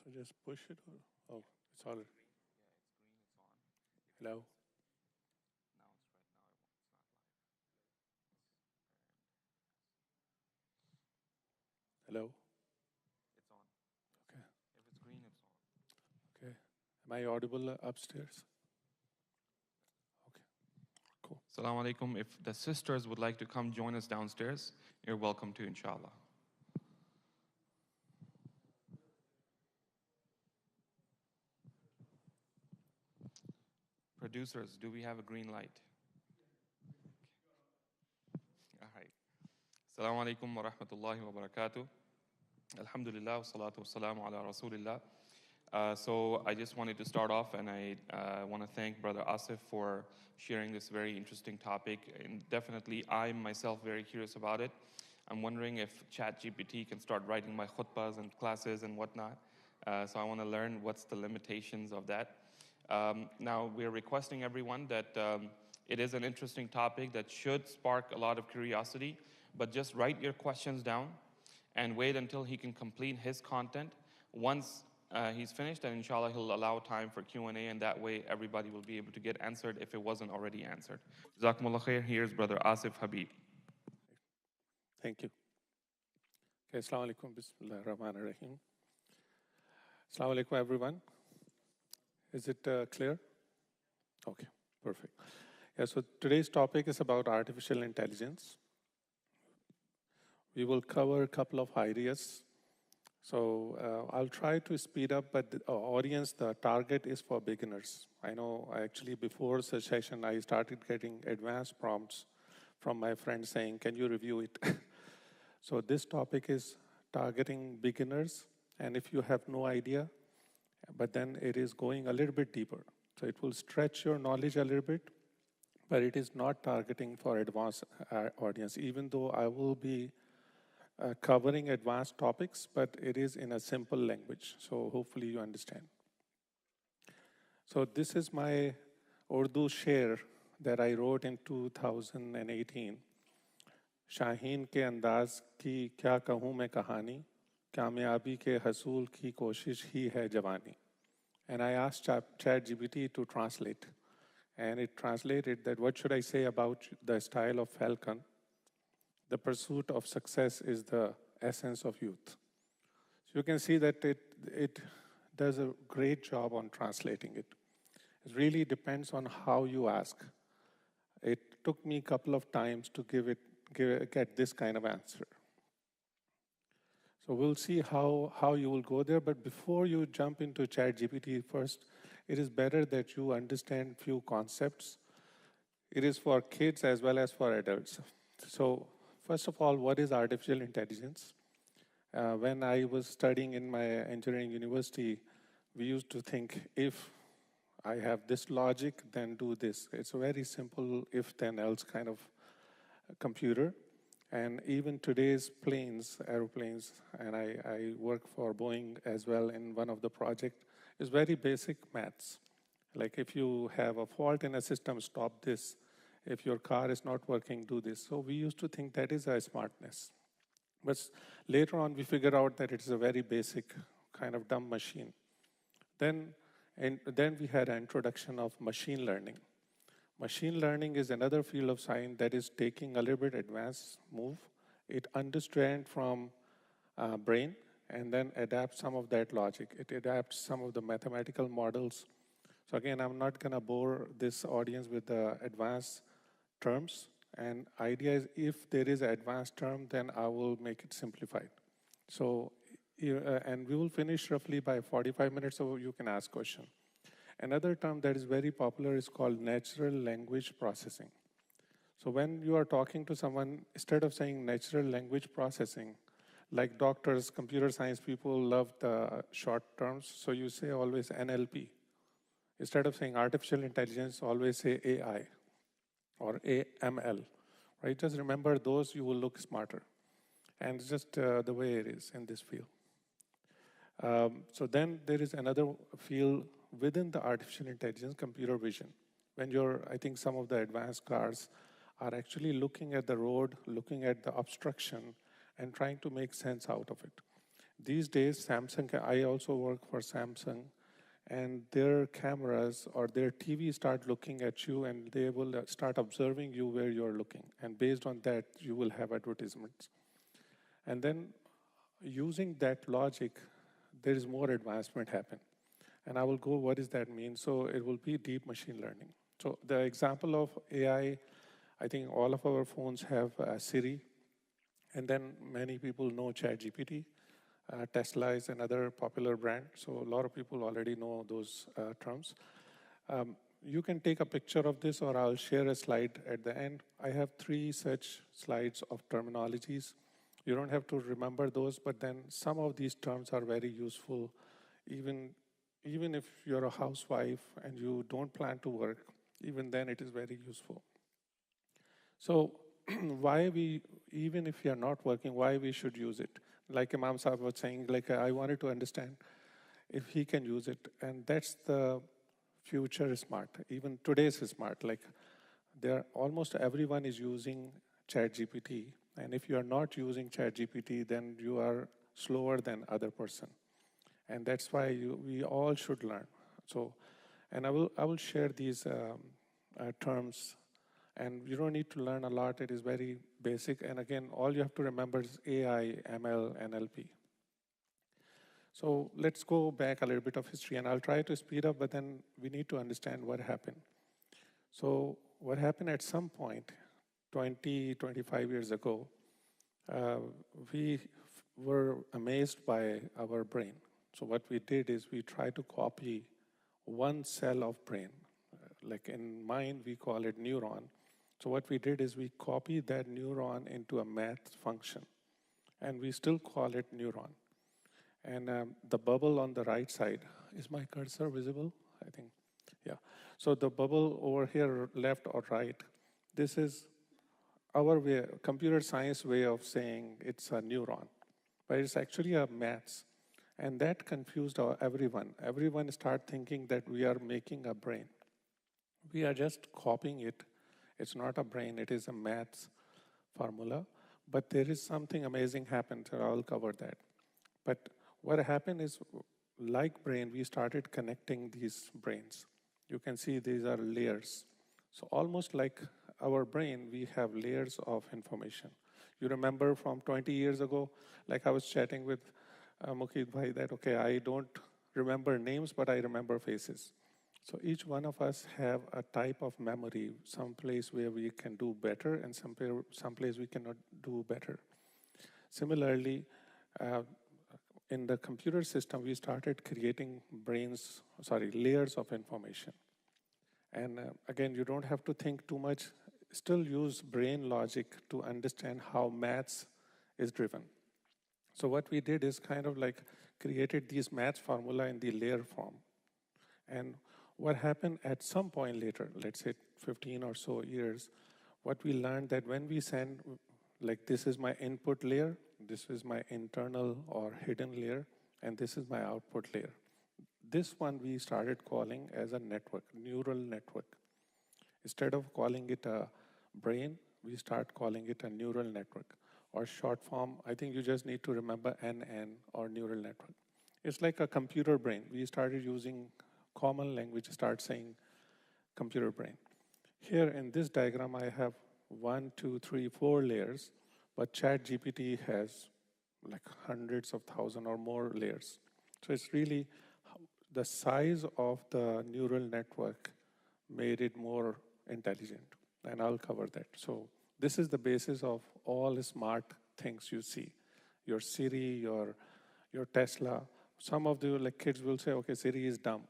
So just push it or, oh, it's already. Hello? Hello? Okay. Okay. Am I audible upstairs? Okay, cool. Assalamu alaikum. If the sisters would like to come join us downstairs, you're welcome to, inshallah. Producers, do we have a green light? All right. Assalamu alaikum wa rahmatullahi wa barakatuh. Alhamdulillah wa salatu wa salamu ala rasulillah. So I just wanted to start off, and I want to thank Brother Asif for sharing this very interesting topic. And definitely, I'm myself very curious about it. I'm wondering if ChatGPT can start writing my khutbahs and classes and whatnot. So I want to learn what's the limitations of that. Now, we're requesting everyone that it is an interesting topic that should spark a lot of curiosity, but just write your questions down and wait until he can complete his content. Once he's finished, and inshallah he'll allow time for Q&A, and that way everybody will be able to get answered if it wasn't already answered. Jazakumullah khair. Here's Brother Asif Habib. Thank you. Okay, Assalamu alaikum, Bismillah ar-Rahman ar-Rahim. Assalamu alaikum, everyone. Is it clear? Okay, perfect. Yeah, so today's topic is about artificial intelligence. We will cover a couple of ideas. So I'll try to speed up, but the audience, the target is for beginners. I know actually before the session, I started getting advanced prompts from my friends saying, can you review it? So this topic is targeting beginners, and if you have no idea, but then it is going a little bit deeper. So it will stretch your knowledge a little bit, but it is not targeting for advanced audience, even though I will be covering advanced topics, but it is in a simple language. So hopefully you understand. So this is my Urdu sher that I wrote in 2018. Shaheen के अंदाज की क्या कहूँ मैं कहानी, कामयाबी के हसूल की कोशिश ही है जवानी. And I asked ChatGPT to translate. And it translated that what should I say about the style of Falcon? The pursuit of success is the essence of youth. So you can see that it does a great job on translating it. It really depends on how you ask. It took me a couple of times to get this kind of answer. So we'll see how you will go there, but before you jump into ChatGPT first, it is better that you understand few concepts. It is for kids as well as for adults. So first of all, what is artificial intelligence? When I was studying in my engineering university, we used to think, if I have this logic, then do this. It's a very simple if then else kind of computer. And even today's airplanes, and I work for Boeing as well in one of the projects, is very basic maths. Like if you have a fault in a system, stop this. If your car is not working, do this. So we used to think that is a smartness. But later on, we figured out that it is a very basic kind of dumb machine. Then we had an introduction of machine learning. Machine learning is another field of science that is taking a little bit advanced move. It understands from brain and then adapts some of that logic. It adapts some of the mathematical models. So again, I'm not going to bore this audience with the advanced terms. And idea is if there is an advanced term, then I will make it simplified. So, and we will finish roughly by 45 minutes, so you can ask questions. Another term that is very popular is called natural language processing. So when you are talking to someone, instead of saying natural language processing, like doctors, computer science people love the short terms, so you say always NLP. Instead of saying artificial intelligence, always say AI or AML, right? Just remember those, you will look smarter. And it's just the way it is in this field. So then there is another field within the artificial intelligence, computer vision. When I think some of the advanced cars are actually looking at the road, looking at the obstruction, and trying to make sense out of it. These days, Samsung, I also work for Samsung, and their cameras or their TV start looking at you and they will start observing you where you're looking. And based on that, you will have advertisements. And then using that logic, there is more advancement happen. And I will go, what does that mean? So it will be deep machine learning. So the example of AI, I think all of our phones have Siri, and then many people know ChatGPT. Tesla is another popular brand, so a lot of people already know those terms. You can take a picture of this, or I'll share a slide at the end. I have 3 such slides of terminologies. You don't have to remember those, but then some of these terms are very useful, even if you're a housewife and you don't plan to work, even then it is very useful. So why even if you're not working, why we should use it? Like Imam Sahib was saying, like I wanted to understand if he can use it. And that's the future smart. Even today's smart. Like almost everyone is using ChatGPT. And if you are not using ChatGPT, then you are slower than other person. And that's why we all should learn. So, and I will share these terms. And you don't need to learn a lot. It is very basic. And again, all you have to remember is AI, ML, NLP. So let's go back a little bit of history. And I'll try to speed up, but then we need to understand what happened. So what happened at some point, 20, 25 years ago, we were amazed by our brain. So what we did is we tried to copy one cell of brain. Like in mind, we call it neuron. So what we did is we copied that neuron into a math function, and we still call it neuron. And the bubble on the right side, is my cursor visible? I think, yeah. So the bubble over here, left or right, this is our way, computer science way of saying it's a neuron, but it's actually a maths. And that confused everyone. Everyone started thinking that we are making a brain. We are just copying it. It's not a brain, it is a maths formula. But there is something amazing happened, so I'll cover that. But what happened is, like brain, we started connecting these brains. You can see these are layers. So almost like our brain, we have layers of information. You remember from 20 years ago, like I was chatting with Mukid Bhai that, okay, I don't remember names, but I remember faces. So each one of us have a type of memory, some place where we can do better and some place we cannot do better. Similarly, in the computer system, we started creating layers of information. And again, you don't have to think too much. Still use brain logic to understand how maths is driven. So what we did is kind of like created these maths formula in the layer form. And what happened at some point later, let's say 15 or so years, what we learned that when we send, like this is my input layer, this is my internal or hidden layer, and this is my output layer. This one we started calling as a network, neural network. Instead of calling it a brain, we start calling it a neural network. Or short form, I think you just need to remember NN or neural network. It's like a computer brain. We started using common language, start saying computer brain. Here in this diagram, I have 1, 2, 3, 4 layers, but ChatGPT has like hundreds of thousands or more layers. So it's really the size of the neural network made it more intelligent, and I'll cover that. So this is the basis of all the smart things you see. Your Siri, your Tesla. Some of the kids will say, okay, Siri is dumb.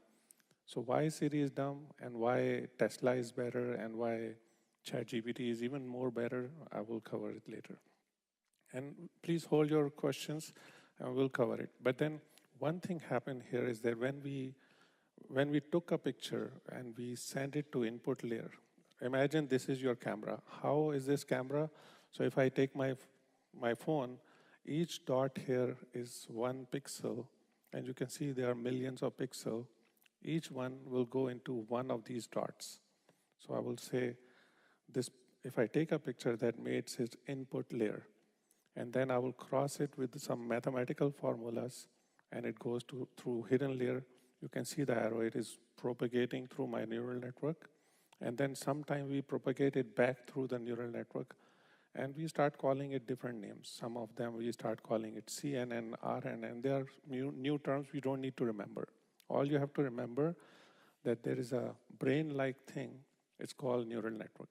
So why Siri is dumb and why Tesla is better and why ChatGPT is even more better, I will cover it later. And please hold your questions and we'll cover it. But then one thing happened here is that when we took a picture and we sent it to input layer, imagine this is your camera. How is this camera? So if I take my phone, each dot here is 1 pixel, and you can see there are millions of pixels. Each one will go into one of these dots. So I will say this, if I take a picture that makes its input layer, And then I will cross it with some mathematical formulas, and it goes through hidden layer. You can see the arrow, it is propagating through my neural network. And then sometime we propagate it back through the neural network, and we start calling it different names. Some of them we start calling it CNN, RNN. They are new terms we don't need to remember. All you have to remember that there is a brain-like thing. It's called neural network.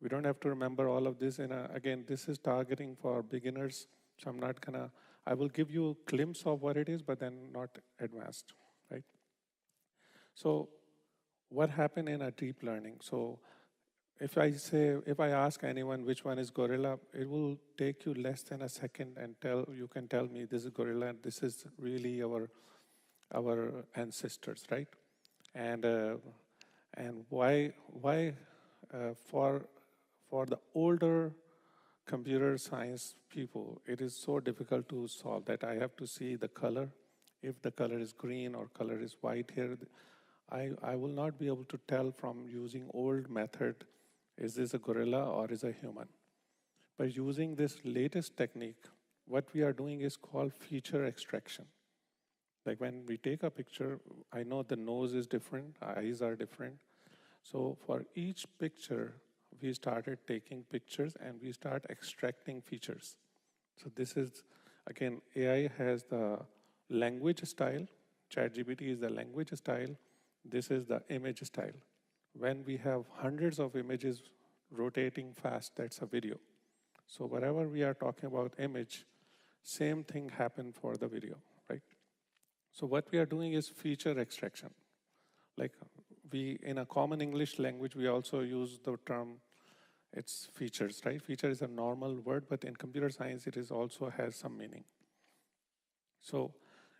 We don't have to remember all of this. And again, this is targeting for beginners. So I'm not gonna, I will give you a glimpse of what it is, but then not advanced, right? So what happened in a deep learning? So if I ask anyone which one is gorilla, it will take you less than a second and you can tell me this is gorilla and this is really our ancestors, right? And why for the older computer science people, it is so difficult to solve that I have to see the color. If the color is green or color is white here, I will not be able to tell from using old method, is this a gorilla or is a human? By using this latest technique, what we are doing is called feature extraction. Like when we take a picture, I know the nose is different, eyes are different. So for each picture, we started taking pictures and we start extracting features. So this is, again, AI has the language style. ChatGPT is the language style. This is the image style. When we have hundreds of images rotating fast, that's a video. So wherever we are talking about image, same thing happened for the video, right? So what we are doing is feature extraction. Like in a common English language, we also use the term, it's features, right? Feature is a normal word, but in computer science, it is also has some meaning. So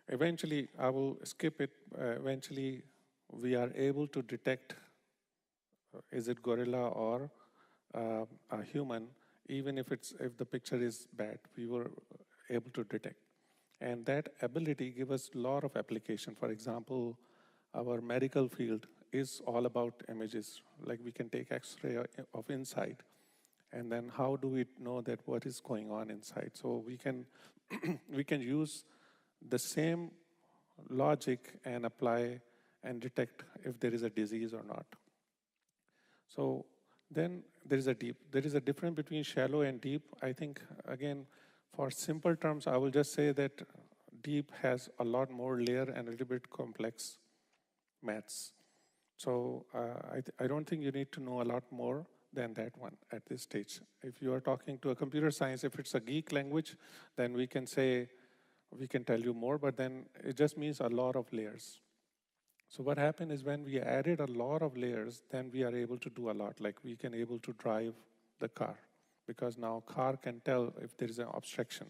eventually, I will skip it. Eventually, we are able to detect, is it gorilla or a human, even if the picture is bad, we were able to detect. And that ability gives us a lot of application. For example, our medical field is all about images. Like we can take X-ray of inside, and then how do we know that what is going on inside? So we can we can use the same logic and apply and detect if there is a disease or not. So then there is a deep. There is a difference between shallow and deep. I think, again, for simple terms, I will just say that deep has a lot more layer and a little bit complex maths. So I don't think you need to know a lot more than that one at this stage. If you are talking to a computer science, if it's a geek language, then we can say, we can tell you more, but then it just means a lot of layers. So what happened is when we added a lot of layers, then we are able to do a lot. Like we can able to drive the car, because now car can tell if there is an obstruction.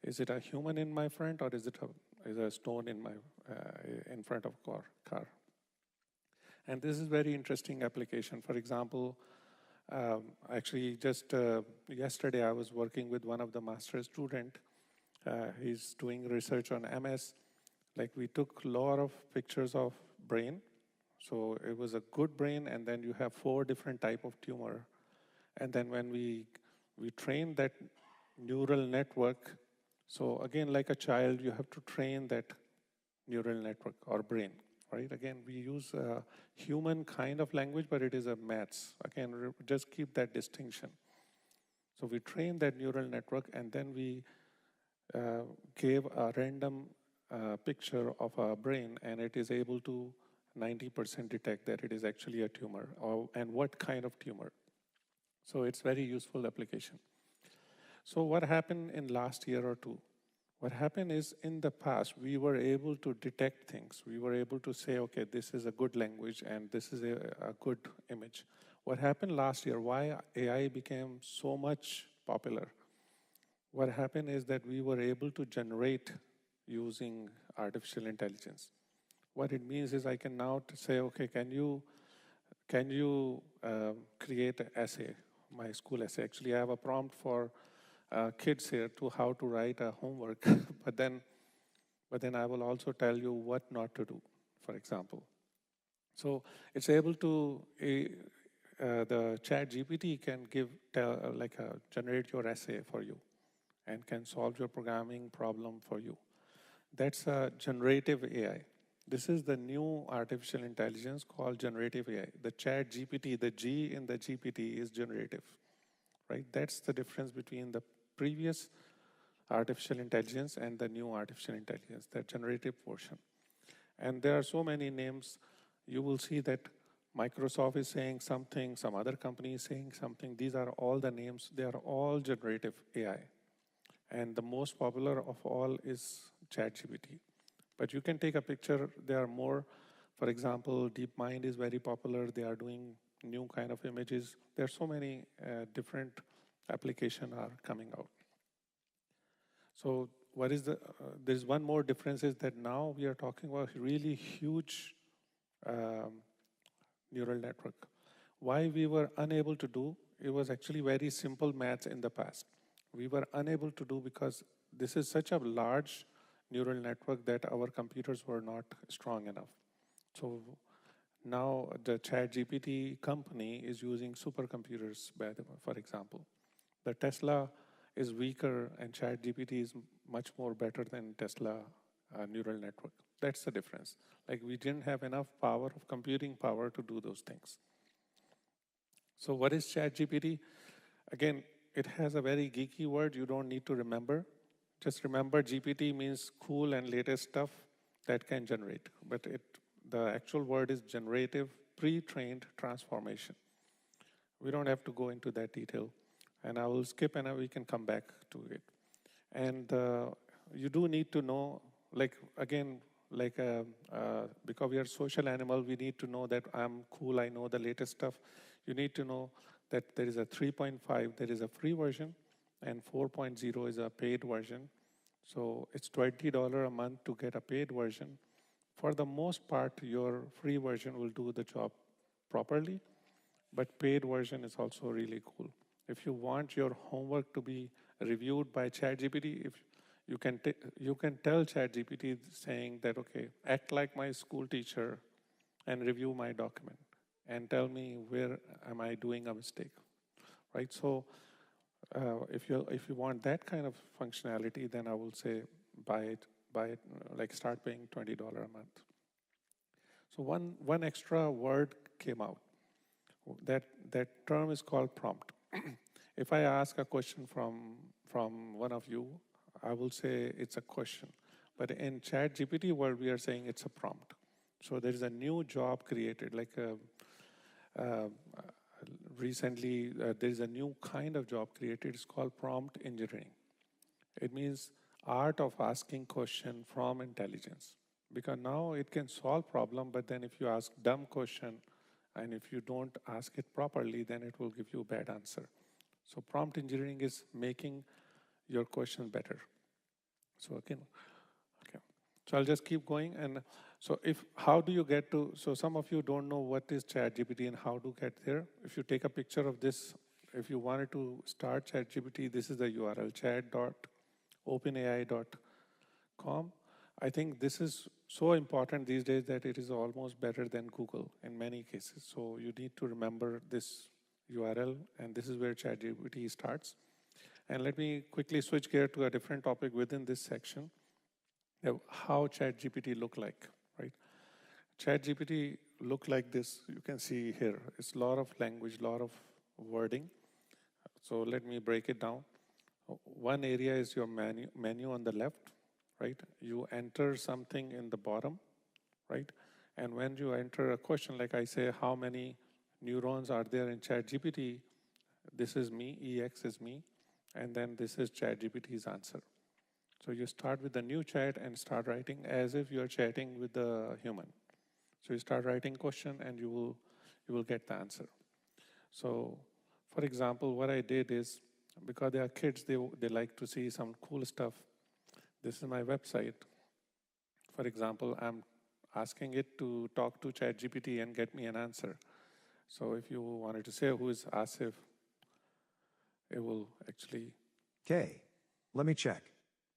Is it a human in my front, or is it a stone in my in front of car? And this is very interesting application. For example, actually just yesterday I was working with one of the master's student. He's doing research on MS. Like we took a lot of pictures of brain. So it was a good brain, and then you have 4 different type of tumor. And then when we train that neural network, so again, like a child, you have to train that neural network or brain, right? Again, we use a human kind of language, but it is a maths. Again, just keep that distinction. So we train that neural network, and then we gave a random picture of a brain, and it is able to 90% detect that it is actually a tumor, and what kind of tumor. So it's very useful application. So what happened in last year or two? What happened is in the past, we were able to detect things. We were able to say, okay, this is a good language and this is a good image. What happened last year, why AI became so much popular? What happened is that we were able to generate using artificial intelligence. What it means is I can now say, okay, can you create an essay, my school essay. Actually, I have a prompt for kids here to how to write a homework, but then I will also tell you what not to do, for example. So it's able to, the ChatGPT can generate your essay for you. and can solve your programming problem for you. That's a generative AI. This is the new artificial intelligence called generative AI. The ChatGPT, the G in the GPT is generative, right? That's the difference between the previous artificial intelligence and the new artificial intelligence, the generative portion. And there are so many names. You will see that Microsoft is saying something, some other company is saying something. These are all the names. They are all generative AI. And the most popular of all is ChatGPT. But you can take a picture. There are more. For example, DeepMind is very popular. They are doing new kind of images. There are so many different applications are coming out. So what is there's one more difference is that now we are talking about really huge neural network. Why we were unable to do, it was actually very simple maths in the past. We were unable to do because this is such a large neural network that our computers were not strong enough. So now the ChatGPT company is using supercomputers, for example. The Tesla is weaker and ChatGPT is much more better than Tesla neural network. That's the difference. Like we didn't have enough power of computing power to do those things. So what is ChatGPT? Again, it has a very geeky word you don't need to remember. Just remember GPT means cool and latest stuff that can generate. But the actual word is generative pre-trained transformation. We don't have to go into that detail. And I will skip and we can come back to it. And you do need to know, like, again, like because we are social animal, we need to know that I'm cool, I know the latest stuff. You need to know that there is a 3.5, there is a free version, and 4.0 is a paid version. So it's $20 a month to get a paid version. For the most part, your free version will do the job properly, but paid version is also really cool. If you want your homework to be reviewed by ChatGPT, if you can tell ChatGPT saying that, okay, act like my school teacher and review my document and tell me where am I doing a mistake, right? So if you want that kind of functionality, then I will say buy it, like start paying $20 a month. So one extra word came out. That term is called prompt. If I ask a question from one of you, I will say it's a question. But in ChatGPT world, we are saying it's a prompt. So there is a new job created, like recently there is a new kind of job created. It's called prompt engineering. It means art of asking question from intelligence. Because now it can solve problem, but then if you ask dumb question, and if you don't ask it properly, then it will give you a bad answer. So prompt engineering is making your question better. So okay. So I'll just keep going. And so how do you get to, so some of you don't know what is ChatGPT and how to get there. If you take a picture of this, if you wanted to start ChatGPT, this is the URL, chat.openai.com. I think this is so important these days that it is almost better than Google in many cases. So you need to remember this URL, and this is where ChatGPT starts. And let me quickly switch gear to a different topic within this section, how ChatGPT look like, right? ChatGPT look like this. You can see here. It's a lot of language, a lot of wording. So let me break it down. One area is your menu on the left, right? You enter something in the bottom, right? And when you enter a question, like I say, how many neurons are there in ChatGPT? This is me, EX is me, and then this is ChatGPT's answer. So you start with the new chat and start writing as if you're chatting with the human. So you start writing question and you will get the answer. So for example, what I did is, because they are kids, they like to see some cool stuff. This is my website. For example, I'm asking it to talk to ChatGPT and get me an answer. So if you wanted to say who is Asif, it will actually. Okay, let me check.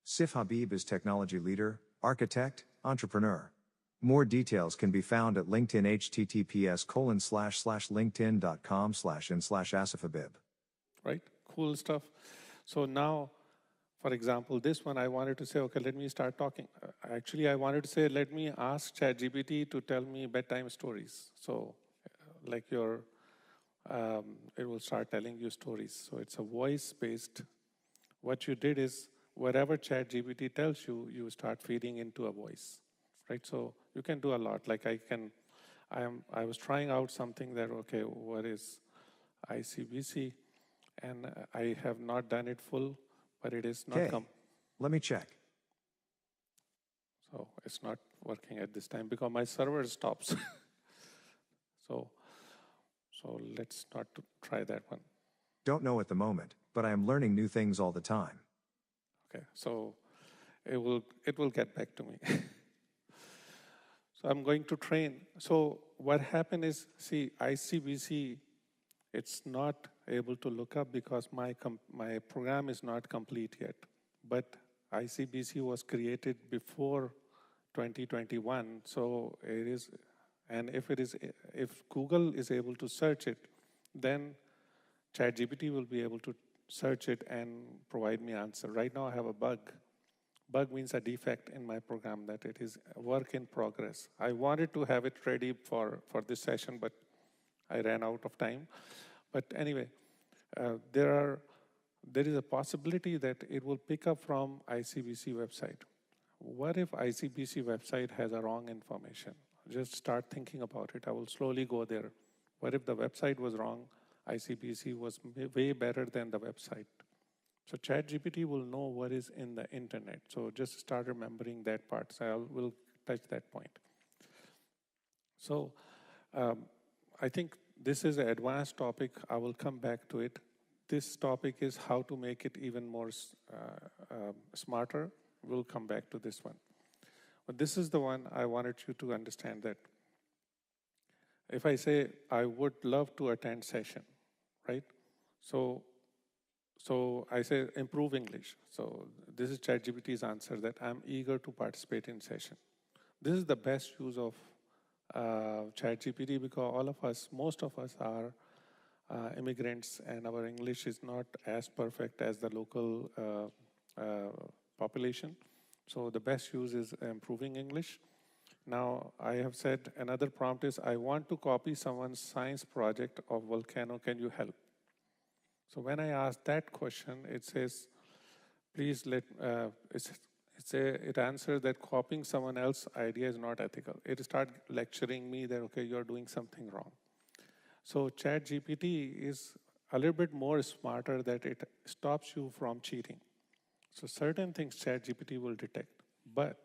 Asif Habib is technology leader, architect, entrepreneur. More details can be found at LinkedIn https://linkedin.com/in/Asif Habib. Right, cool stuff. So now, For example, this one, I wanted to say, okay, let me start talking. Actually, I wanted to say, let me ask ChatGPT to tell me bedtime stories. So like it will start telling you stories. So it's a voice-based. What you did is, whatever ChatGPT tells you, you start feeding into a voice, right? So you can do a lot. Like I was trying out something that, okay, what is ICBC? And I have not done it full, but it is not Okay, let me check. So it's not working at this time because my server stops. so let's not try that one. Don't know at the moment, but I am learning new things all the time. Okay, so it will get back to me. So I'm going to train. So what happened is, see, ICBC, it's not able to look up because my program is not complete yet. But ICBC was created before 2021, so it is, and if Google is able to search it, then ChatGPT will be able to search it and provide me answer. Right now I have a bug. Bug means a defect in my program, that it is a work in progress. I wanted to have it ready for this session, but I ran out of time. But anyway, there is a possibility that it will pick up from ICBC website. What if ICBC website has a wrong information? Just start thinking about it. I will slowly go there. What if the website was wrong? ICBC was way better than the website. So ChatGPT will know what is in the internet. So just start remembering that part. So we'll touch that point. So I think this is an advanced topic. I will come back to it. This topic is how to make it even more smarter. We'll come back to this one. But this is the one I wanted you to understand, that if I say I would love to attend session, right? So I say improve English. So this is ChatGPT's answer, that I'm eager to participate in session. This is the best use of ChatGPT because most of us are immigrants, and our English is not as perfect as the local population. So the best use is improving English. Now, I have said another prompt is, I want to copy someone's science project of volcano, can you help? So when I ask that question, it says, please it answers that copying someone else's idea is not ethical. It starts lecturing me that, okay, you're doing something wrong. So ChatGPT is a little bit more smarter, that it stops you from cheating. So certain things ChatGPT will detect, but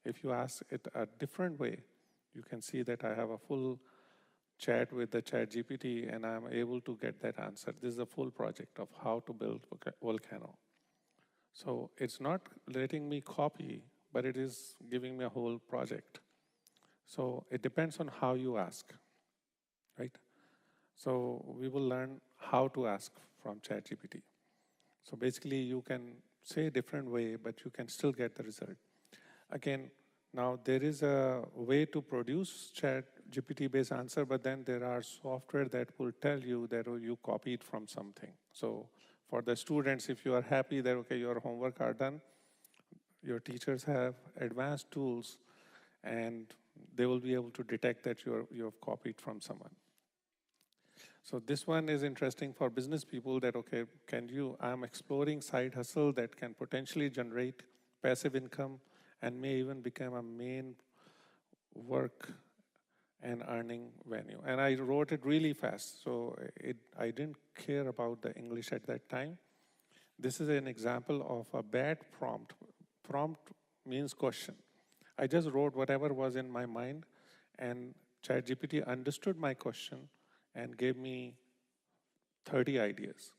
if you ask it a different way, you can see that I have a full chat with the ChatGPT and I'm able to get that answer. This is a full project of how to build volcano. So it's not letting me copy, but it is giving me a whole project. So it depends on how you ask, right? So we will learn how to ask from ChatGPT. So basically you can say a different way, but you can still get the result. Again, now there is a way to produce ChatGPT-based answer, but then there are software that will tell you that you copied from something. So for the students, if you are happy that, okay, your homework are done, your teachers have advanced tools and they will be able to detect that you have copied from someone. So this one is interesting for business people, that, okay, I'm exploring side hustle that can potentially generate passive income and may even become a main work and earning venue. And I wrote it really fast, so I didn't care about the English at that time. This is an example of a bad prompt. Prompt means question. I just wrote whatever was in my mind, and ChatGPT understood my question and gave me 30 ideas.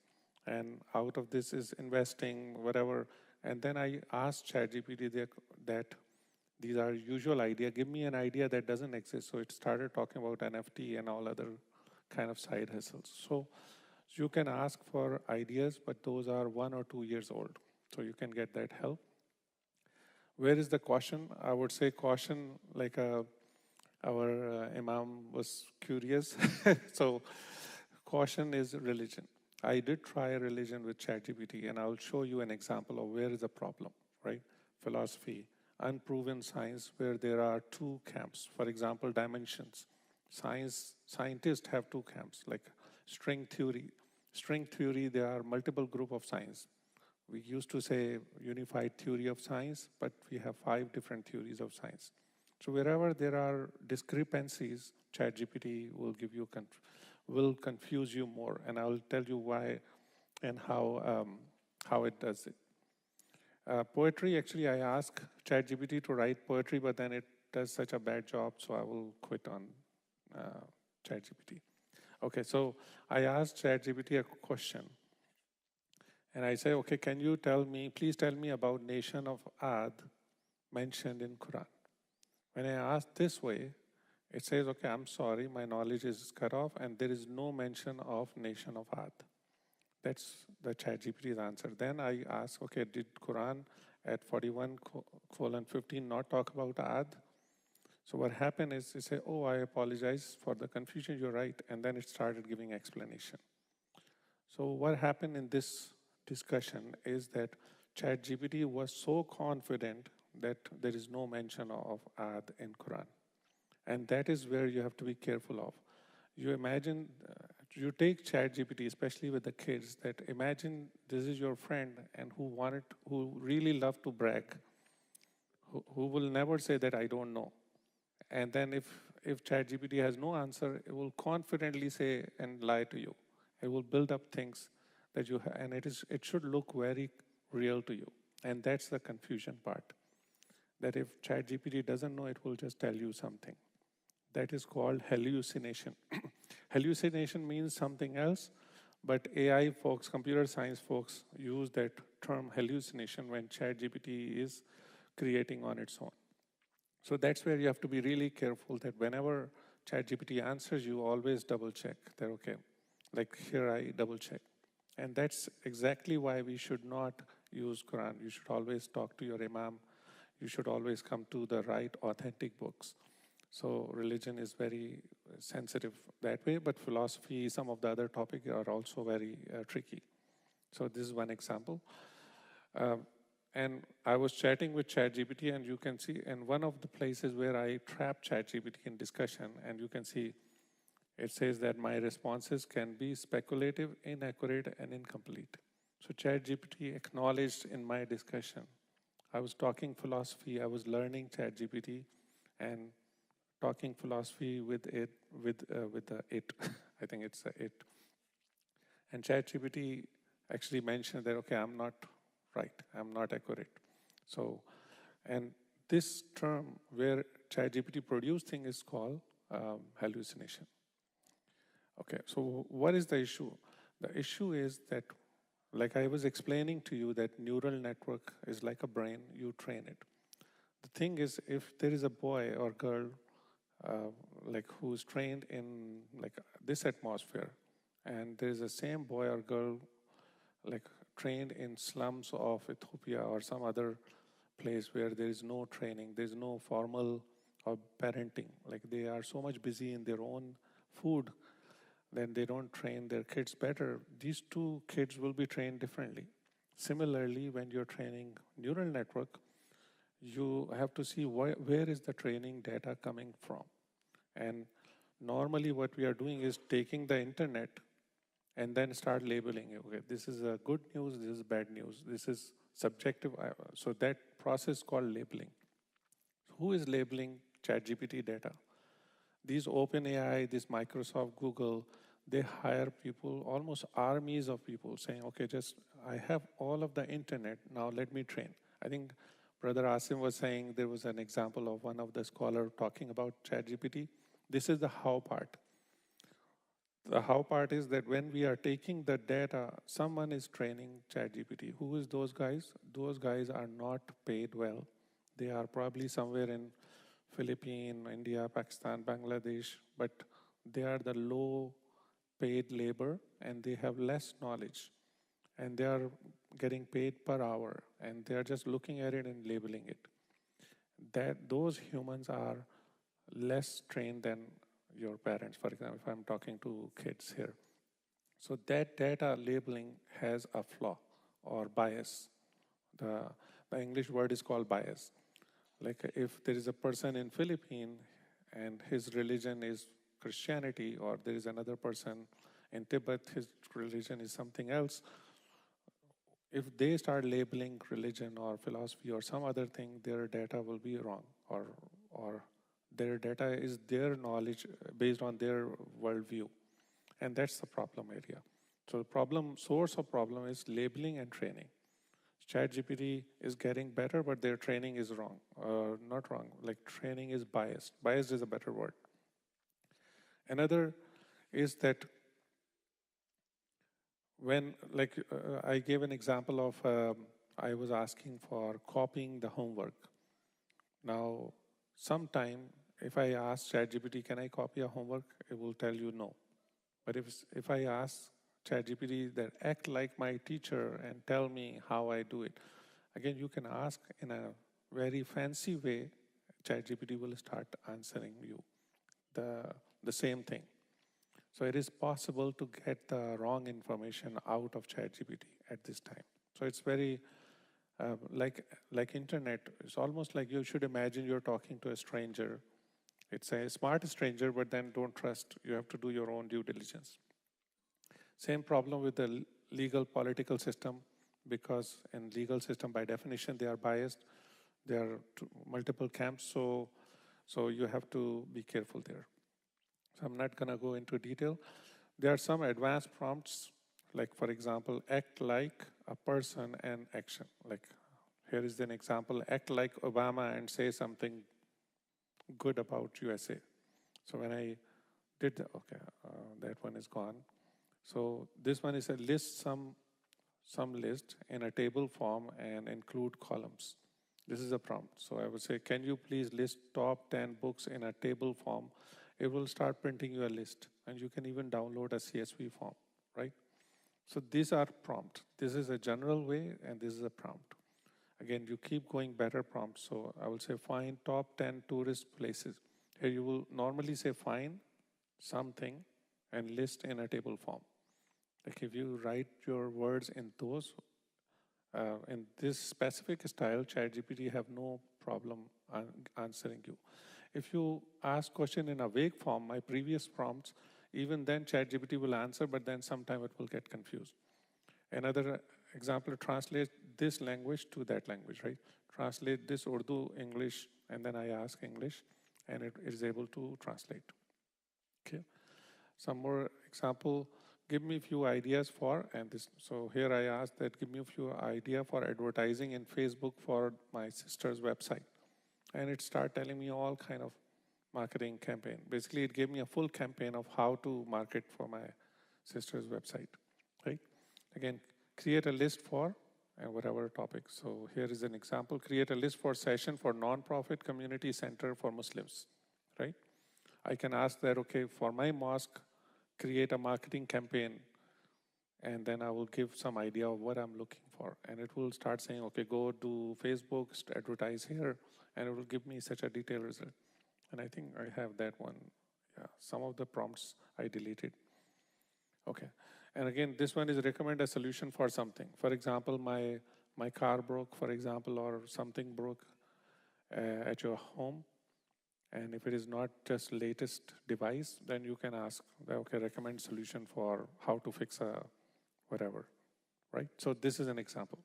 And out of this is investing, whatever. And then I asked ChatGPT that these are usual ideas. Give me an idea that doesn't exist. So it started talking about NFT and all other kind of side hustles. So you can ask for ideas, but those are 1 or 2 years old. So you can get that help. Where is the caution? I would say caution, like our Imam was curious. So caution is religion. I did try religion with ChatGPT, and I'll show you an example of where is the problem, right? Philosophy, unproven science, where there are two camps. For example, dimensions. Scientists have two camps, like string theory. String theory, there are multiple group of science. We used to say unified theory of science, but we have 5 different theories of science. So wherever there are discrepancies, ChatGPT will confuse you more, and I will tell you why and how it does it. Poetry, actually, I asked ChatGPT to write poetry, but then it does such a bad job, so I will quit on ChatGPT. Okay, so I asked ChatGPT a question, and I say, okay, can you please tell me about nation of Ad mentioned in Quran? When I ask this way, it says, okay, I'm sorry, my knowledge is cut off, and there is no mention of nation of Ad. That's the ChatGPT's answer. Then I ask, okay, did Quran at 41:15 not talk about Ad? So what happened is it said, oh, I apologize for the confusion, you're right. And then it started giving explanation. So what happened in this discussion is that ChatGPT was so confident that there is no mention of Ad in Quran. And that is where you have to be careful of. You imagine, you take ChatGPT, especially with the kids, that imagine this is your friend and who really love to brag, who will never say that I don't know. And then if ChatGPT has no answer, it will confidently say and lie to you. It will build up things that you have, and it should look very real to you. And that's the confusion part. That if ChatGPT doesn't know, it will just tell you something. That is called hallucination. Hallucination means something else, but AI folks, computer science folks, use that term hallucination when ChatGPT is creating on its own. So that's where you have to be really careful that whenever ChatGPT answers you, always double check that, okay, like here I double check. And that's exactly why we should not use Quran. You should always talk to your imam. You should always come to the right authentic books. So religion is very sensitive that way, but philosophy, some of the other topics are also very tricky. So this is one example. And I was chatting with ChatGPT, and you can see, and one of the places where I trap ChatGPT in discussion, and you can see it says that my responses can be speculative, inaccurate, and incomplete. So ChatGPT acknowledged in my discussion. I was talking philosophy, I was learning ChatGPT, and talking philosophy with it, with the it. I think it's a it. And ChatGPT actually mentioned that, okay, I'm not right, I'm not accurate. So, and this term where ChatGPT produced thing is called hallucination. Okay, so what is the issue? The issue is that, like I was explaining to you, that neural network is like a brain, you train it. The thing is, if there is a boy or girl like who's trained in like this atmosphere, and there is the same boy or girl like trained in slums of Ethiopia or some other place where there is no training, there is no formal or parenting, like they are so much busy in their own food, then they don't train their kids better. These two kids will be trained differently. Similarly, when you're training neural network, you have to see where is the training data coming from. And normally what we are doing is taking the internet and then start labeling it. Okay, this is a good news, this is bad news, this is subjective. So that process called labeling. Who is labeling ChatGPT data? These OpenAI, this Microsoft, Google, they hire people, almost armies of people saying, okay, I have all of the internet, now let me train. I think Brother Asif was saying there was an example of one of the scholars talking about ChatGPT. This is the how part. The how part is that when we are taking the data, someone is training ChatGPT. Who is those guys? Those guys are not paid well. They are probably somewhere in Philippines, India, Pakistan, Bangladesh, but they are the low paid labor and they have less knowledge. And they are getting paid per hour, and they are just looking at it and labeling it. That those humans are less trained than your parents. For example, if I'm talking to kids here, So that data labeling has a flaw or bias. The English word is called bias. Like if there is a person in Philippines and his religion is Christianity, or there is another person in Tibet, his religion is something else, if they start labeling religion or philosophy or some other thing, their data will be wrong, or their data is their knowledge based on their worldview. And that's the problem area. So the source of problem is labeling and training. ChatGPT is getting better, but their training is wrong. Not wrong, like training is biased. Biased is a better word. Another is that when, I gave an example of, I was asking for copying the homework. Now, sometime if I ask ChatGPT, can I copy a homework? It will tell you no. But if I ask ChatGPT that act like my teacher and tell me how I do it, again, you can ask in a very fancy way, ChatGPT will start answering you the same thing. So it is possible to get the wrong information out of ChatGPT at this time. So it's very, like internet, it's almost like you should imagine you're talking to a stranger. It's a smart stranger, but then don't trust. You have to do your own due diligence. Same problem with the legal political system, because in legal system, by definition, they are biased. There are multiple camps, so you have to be careful there. So I'm not gonna go into detail. There are some advanced prompts, like for example, act like a person and action. Like here is an example, act like Obama and say something good about USA. So when I did, that one is gone. So this one is a list some list in a table form and include columns. This is a prompt. So I would say, can you please list top 10 books in a table form? It will start printing you a list, and you can even download a CSV form, right? So these are prompts. This is a general way, and this is a prompt. Again, you keep going better prompts. So I will say find top 10 tourist places. Here you will normally say find something and list in a table form. Like if you write your words in those, in this specific style, ChatGPT have no problem answering you. If you ask question in a vague form, my previous prompts, even then ChatGPT will answer, but then sometime it will get confused. Another example, translate this language to that language, right? Translate this Urdu, English, and then I ask English, and it is able to translate. Okay. Some more example, give me a few ideas for, and this, so here I asked that give me a few idea for advertising in Facebook for my sister's website. And it started telling me all kind of marketing campaign. Basically, it gave me a full campaign of how to market for my sister's website, right? Again, create a list for whatever topic. So here is an example, create a list for session for non-profit community center for Muslims, right? I can ask that, okay, for my mosque, create a marketing campaign, and then I will give some idea of what I'm looking for. And it will start saying, okay, go to Facebook, advertise here, and it will give me such a detailed result. And I think I have that one. Yeah, some of the prompts I deleted. Okay, and again, this one is recommend a solution for something. For example, my car broke, for example, or something broke at your home. And if it is not just latest device, then you can ask, okay, recommend solution for how to fix a whatever, right? So this is an example.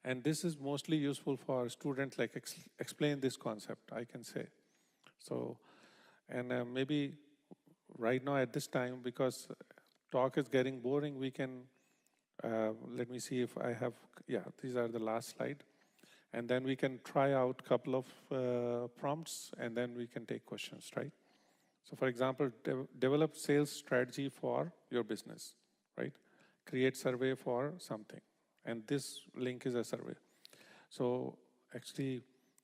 And this is mostly useful for students, like explain this concept, I can say. So, and maybe right now at this time, because talk is getting boring, we can, let me see if I have, yeah, these are the last slide. And then we can try out a couple of prompts, and then we can take questions, right? So for example, develop sales strategy for your business, right? Create survey for something. And this link is a survey. So actually,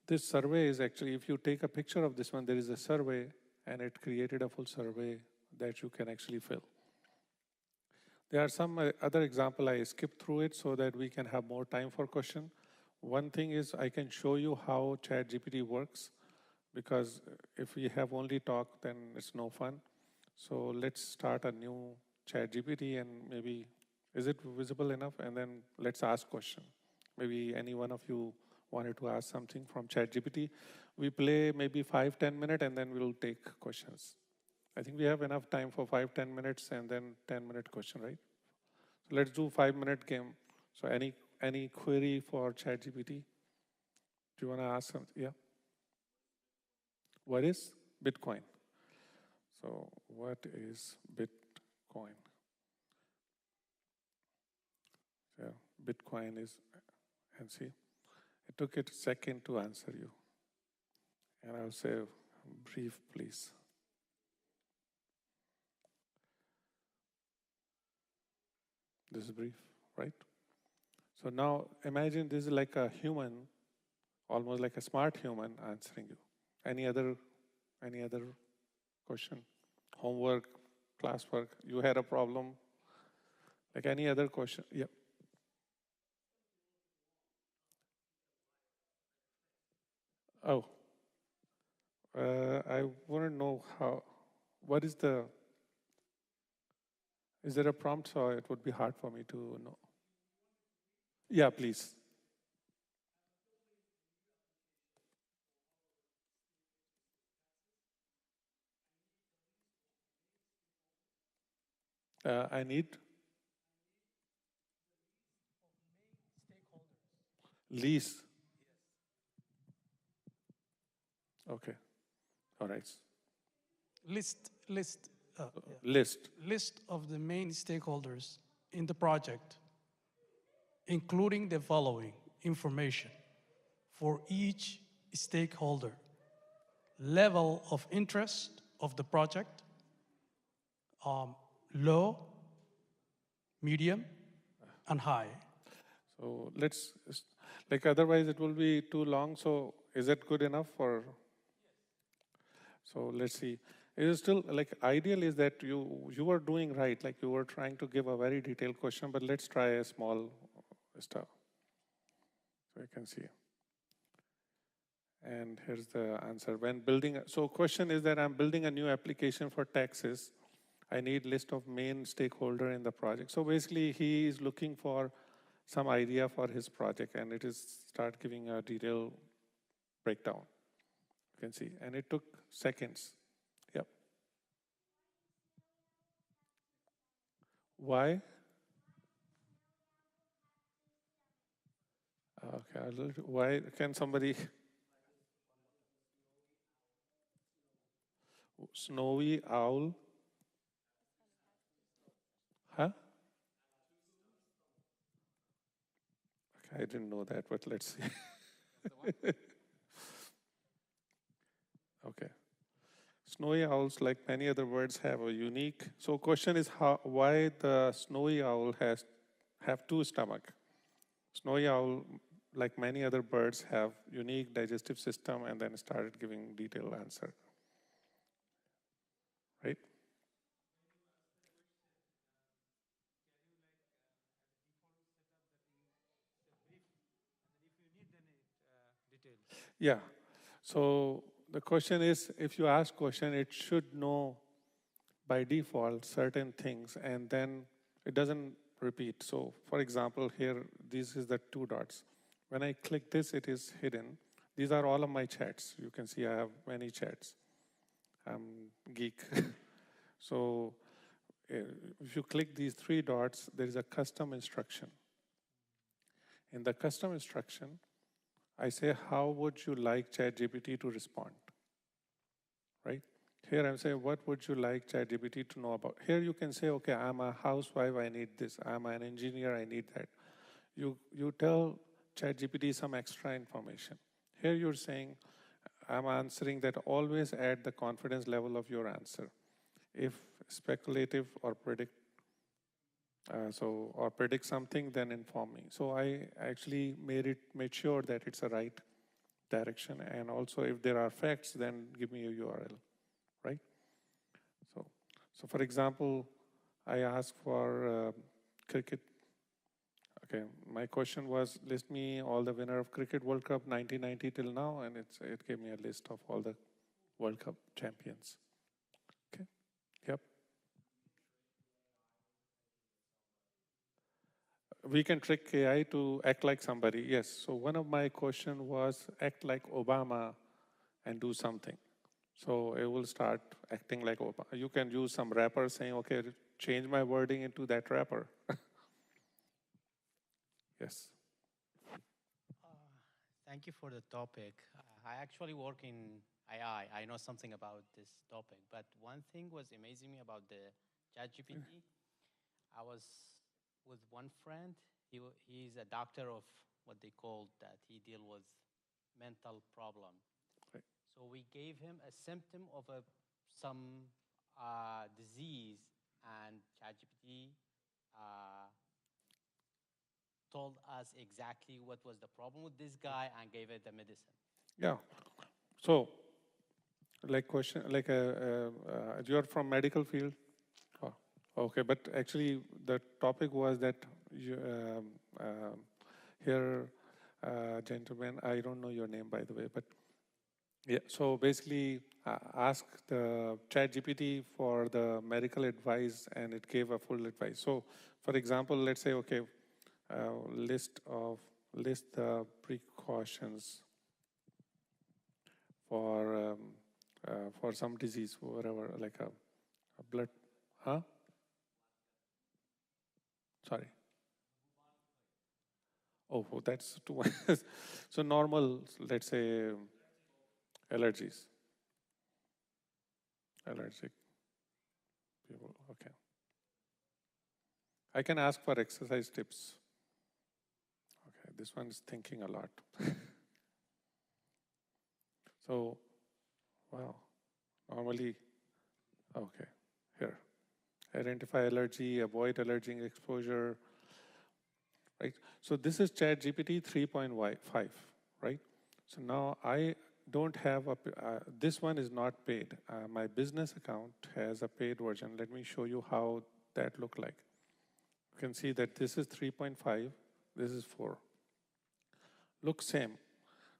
this survey is actually, if you take a picture of this one, there is a survey, and it created a full survey that you can actually fill. There are some other example, I skipped through it so that we can have more time for question. One thing is I can show you how ChatGPT works, because if we have only talk, then it's no fun. So let's start a new ChatGPT and maybe, is it visible enough? And then let's ask question. Maybe any one of you wanted to ask something from ChatGPT. We play maybe 5-10 minutes and then we'll take questions. I think we have enough time for 5-10 minutes and then 10-minute question, right? So let's do 5-minute game. So any query for ChatGPT? Do you want to ask something? Yeah. What is Bitcoin? So what is Bitcoin? So Bitcoin is, and see, it took it a second to answer you. And I'll say, brief, please. This is brief, right? So now imagine this is like a human, almost like a smart human answering you. Any other question? Homework, classwork, you had a problem? Like any other question? Yeah. Oh, I want to know what is there a prompt, so it would be hard for me to know. Yeah, please. I need lease. Okay, all right. List List. of the main stakeholders in the project, including the following information for each stakeholder: level of interest of the project, low, medium, and high. So let's, like otherwise it will be too long. So is it good enough for? So let's see. It is still like ideal is that you were doing right, like you were trying to give a very detailed question, but let's try a small stuff. So you can see. And here's the answer. When building, so question is that I'm building a new application for taxes. I need list of main stakeholder in the project. So basically he is looking for some idea for his project and it is start giving a detailed breakdown. You can see, and it took seconds. Yep. Why? Okay, why can somebody? Snowy owl? Huh? Okay, I didn't know that, but let's see. Okay. Snowy owls, like many other birds, have a unique. So question is why the snowy owl have two stomach. Snowy owl, like many other birds, have unique digestive system, and then started giving detailed answer. Right? Yeah. So the question is, if you ask question, it should know by default certain things, and then it doesn't repeat. So for example, here, this is the 2 dots. When I click this, it is hidden. These are all of my chats. You can see I have many chats. I'm geek. So if you click these 3 dots, there is a custom instruction. In the custom instruction, I say, how would you like ChatGPT to respond? Right? Here I'm saying, what would you like ChatGPT to know about? Here you can say, okay, I'm a housewife, I need this. I'm an engineer, I need that. You tell ChatGPT some extra information. Here you're saying, I'm answering that always add the confidence level of your answer. If speculative or predict, or predict something, then inform me. So I actually made sure that it's a right direction. And also if there are facts, then give me a URL, right? So for example, I asked for cricket. Okay, my question was, list me all the winner of Cricket World Cup 1990 till now, and it gave me a list of all the World Cup champions. Okay, yep. we can trick AI to act like somebody. Yes. So one of my question was act like Obama and do something. So it will start acting like Obama. You can use some rapper saying, okay, change my wording into that rapper. Yes. Thank you for the topic. I actually work in AI. I know something about this topic, but one thing was amazing me about the ChatGPT. I was with one friend. He's a doctor of what they call that he deal with mental problem. Right. So we gave him a symptom of some disease, and ChatGPT told us exactly what was the problem with this guy and gave it the medicine. Yeah. So, like question, like you're from medical field. Oh, okay, but actually the topic was that you, here, gentlemen, I don't know your name by the way, but yeah. So basically, ask the ChatGPT for the medical advice, and it gave a full advice. So, for example, let's say, okay, list the precautions for some disease, whatever, like a blood, huh? Sorry. Oh, that's too much. So normal, let's say, allergies, allergic people. Okay. I can ask for exercise tips. Okay, this one's thinking a lot. So, wow. Normally, okay, here. Identify allergy, avoid allergen exposure, right? So this is ChatGPT 3.5, right? So now I don't have this one is not paid. My business account has a paid version. Let me show you how that look like. You can see that this is 3.5, this is 4. Looks same.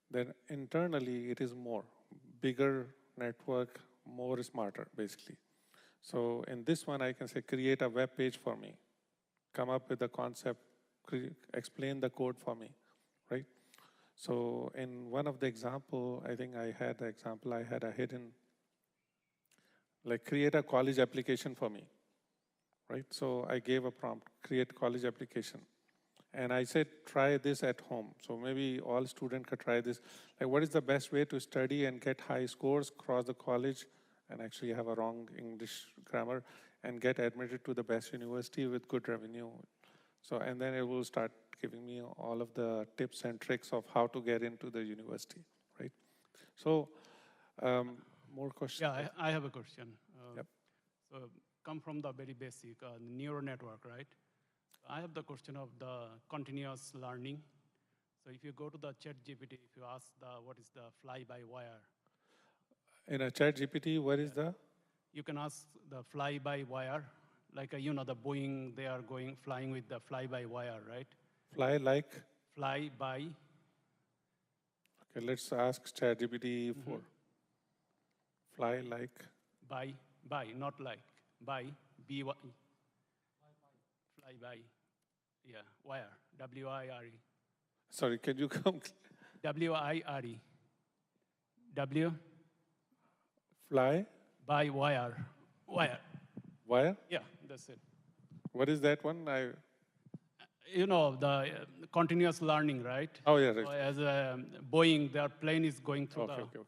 Then internally it is more, bigger network, more smarter basically. So in this one I can say create a web page for me, come up with the concept, explain the code for me, right? So in one of the example, I think I had a hidden, like create a college application for me, right? So I gave a prompt, create college application. And I said, try this at home. So maybe all students could try this. Like, what is the best way to study and get high scores, cross the college, and actually have a wrong English grammar, and get admitted to the best university with good revenue. So, and then it will start giving me all of the tips and tricks of how to get into the university, right? So, more questions? Yeah, I have a question. Yep. So, come from the very basic neural network, right? I have the question of the continuous learning. So if you go to the ChatGPT, if you ask what is the fly-by-wire? In a ChatGPT, what is the? You can ask the fly-by-wire, like the Boeing, they are flying with the fly-by-wire, right? Fly like? Fly by. Okay, let's ask ChatGPT for fly like. By, not like. By, B-Y. Fly by. Yeah, wire, W-I-R-E. Sorry, can you come? W-I-R-E. W? Fly? By wire. Wire. Wire? Yeah, that's it. What is that one? The continuous learning, right? Oh, yeah, right. So as a Boeing, their plane is going through Okay.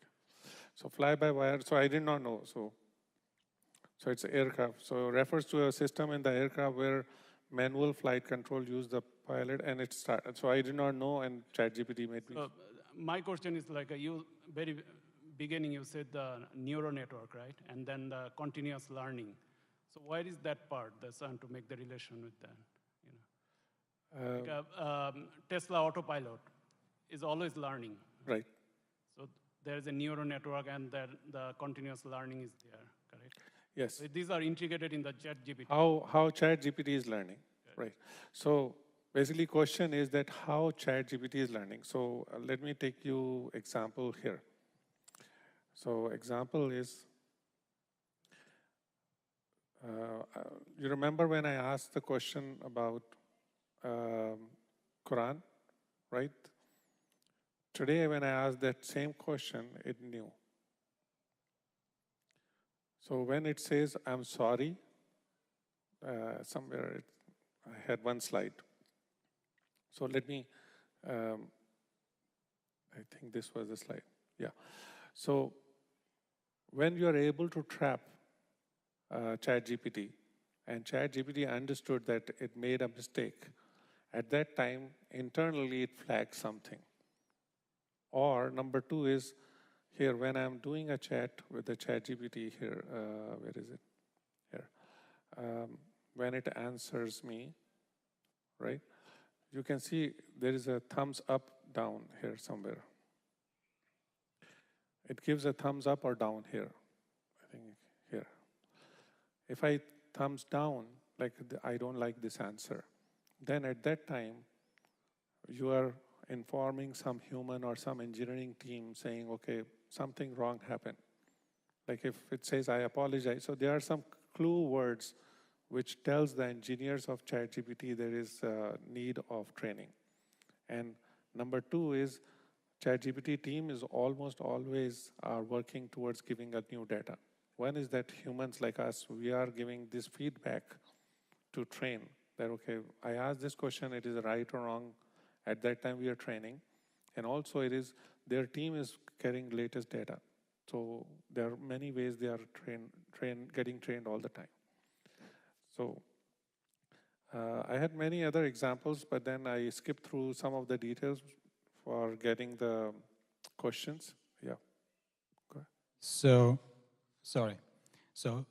So fly by wire. So I did not know. So it's aircraft. So it refers to a system in the aircraft where manual flight control use the pilot and it started. So I did not know, and ChatGPT made me. So my question is like very beginning you said the neural network, right? And then the continuous learning. So where is that part that's to make the relation with that? Tesla autopilot is always learning. Right. So there's a neural network and the continuous learning is there, correct? Yes. So these are integrated in the ChatGPT. How ChatGPT is learning, right? So basically, question is that how ChatGPT is learning. So let me take you example here. So example is, you remember when I asked the question about Quran, right? Today, when I asked that same question, it knew. So when it says, I'm sorry, somewhere I had one slide. So let me, I think this was the slide. Yeah. So when you are able to trap ChatGPT, and ChatGPT understood that it made a mistake, at that time, internally it flags something. Or number two is, here, when I'm doing a chat with the ChatGPT here, where is it? Here. When it answers me, right? You can see there is a thumbs up, down here somewhere. It gives a thumbs up or down here, I think here. If I thumbs down, like I don't like this answer, then at that time, you are informing some human or some engineering team saying, okay, something wrong happened. Like if it says, I apologize. So there are some clue words which tells the engineers of ChatGPT there is a need of training. And number two is ChatGPT team is almost always working towards giving a new data. One is that humans like us, we are giving this feedback to train that, okay, I asked this question, it is right or wrong. At that time we are training. And also it is, their team is carrying latest data. So there are many ways they are getting trained all the time. So I had many other examples, but then I skipped through some of the details for getting the questions. Yeah. Go ahead. So, sorry. So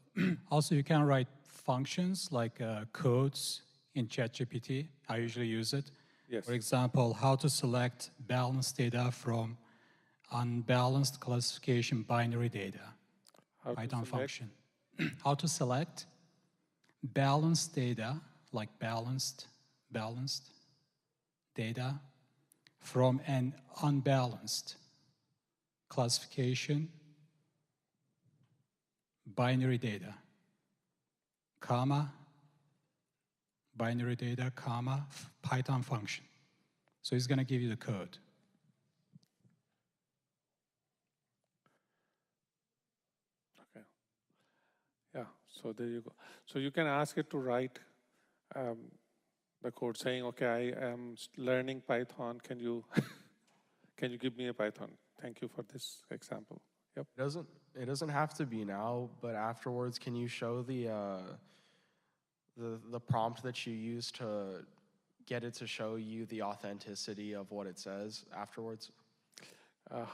also you can write functions like codes in ChatGPT. I usually use it. Yes. For example, how to select balanced data from unbalanced classification binary data. How to Python select? function. How to select balanced data, like balanced data from an unbalanced classification binary data, comma, binary data, comma, Python function. So it's going to give you the code. Okay. Yeah, so there you go. So you can ask it to write the code saying, okay, I am learning Python. Can you can you give me a Python? Thank you for this example. Yep. It doesn't have to be now, but afterwards, can you show the prompt that you use to get it to show you the authenticity of what it says afterwards?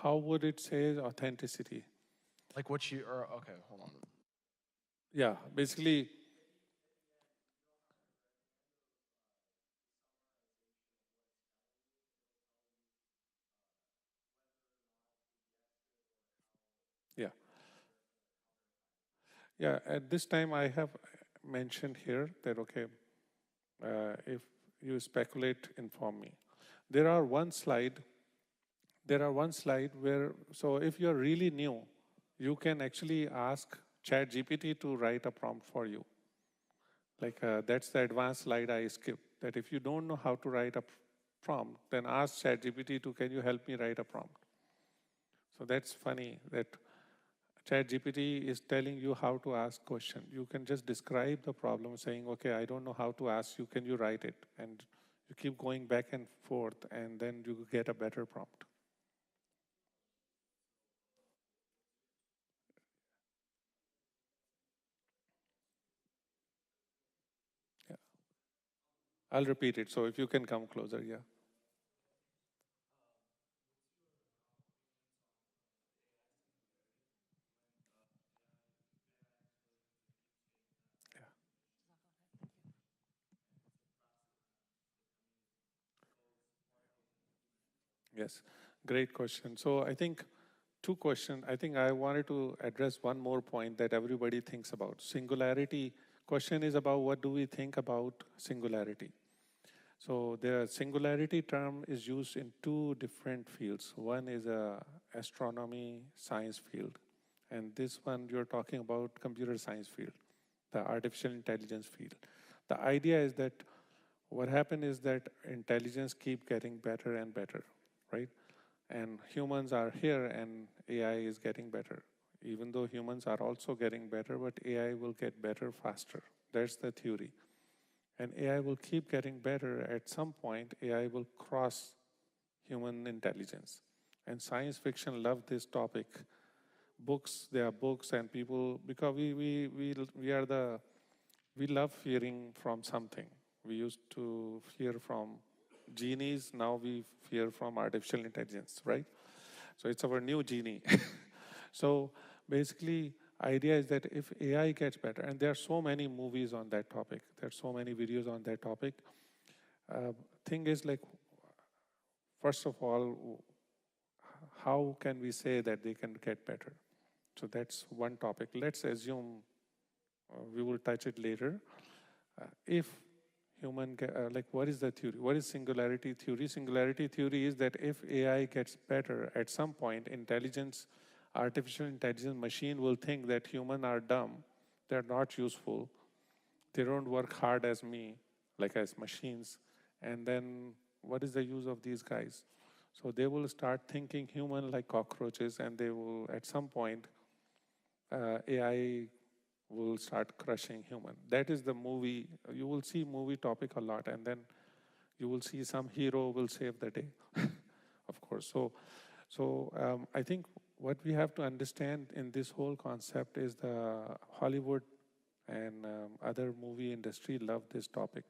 How would it say authenticity? Like what you, or okay, hold on. Yeah, basically, yeah. Yeah, at this time I have mentioned here that, okay, if you speculate, inform me. There are one slide where, so if you're really new, you can actually ask ChatGPT to write a prompt for you. Like that's the advanced slide I skipped, that if you don't know how to write a prompt, then ask ChatGPT to, can you help me write a prompt? So that's funny that ChatGPT is telling you how to ask question. You can just describe the problem saying, okay, I don't know how to ask you, can you write it? And you keep going back and forth, and then you get a better prompt. Yeah. I'll repeat it, so if you can come closer, yeah. Yes, great question. So I think two questions. I think I wanted to address one more point that everybody thinks about. Singularity question is about what do we think about singularity. So the singularity term is used in two different fields. One is a astronomy science field, and this one you're talking about computer science field, the artificial intelligence field. The idea is that what happened is that intelligence keep getting better and better, right? And humans are here and AI is getting better. Even though humans are also getting better, but AI will get better faster. That's the theory. And AI will keep getting better. At some point, AI will cross human intelligence. And science fiction love this topic. Books, there are books and people, because we love fearing from something. We used to fear from genies, now we fear from artificial intelligence, right? So it's our new genie. So basically, idea is that if AI gets better, and there are so many movies on that topic, there are so many videos on that topic. Thing is like, first of all, how can we say that they can get better? So that's one topic. Let's assume we will touch it later. If human, like what is the theory? What is singularity theory? Singularity theory is that if AI gets better, at some point, artificial intelligence machine will think that humans are dumb, they're not useful, they don't work hard as me, like as machines, and then what is the use of these guys? So they will start thinking human like cockroaches, and they will, at some point, AI will start crushing human. That is the movie. You will see movie topic a lot, and then you will see some hero will save the day, of course. So I think what we have to understand in this whole concept is the Hollywood and other movie industry love this topic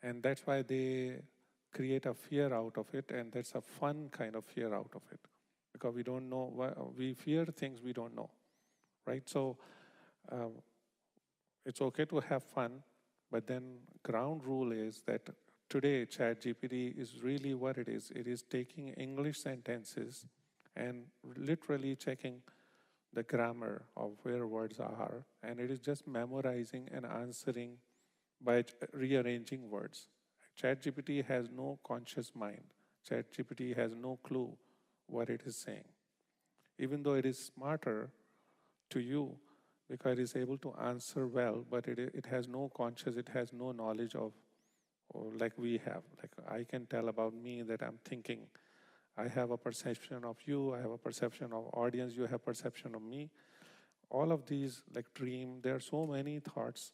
and that's why they create a fear out of it, and that's a fun kind of fear out of it, because we don't know, we fear things we don't know, right? So it's okay to have fun, but then ground rule is that today ChatGPT is really what it is. It is taking English sentences and literally checking the grammar of where words are, and it is just memorizing and answering by rearranging words. ChatGPT has no conscious mind. ChatGPT has no clue what it is saying. Even though it is smarter to you because it is able to answer well, but it has no conscious, it has no knowledge of, or like we have. Like I can tell about me that I'm thinking. I have a perception of you, I have a perception of audience, you have perception of me. All of these, like dream, there are so many thoughts.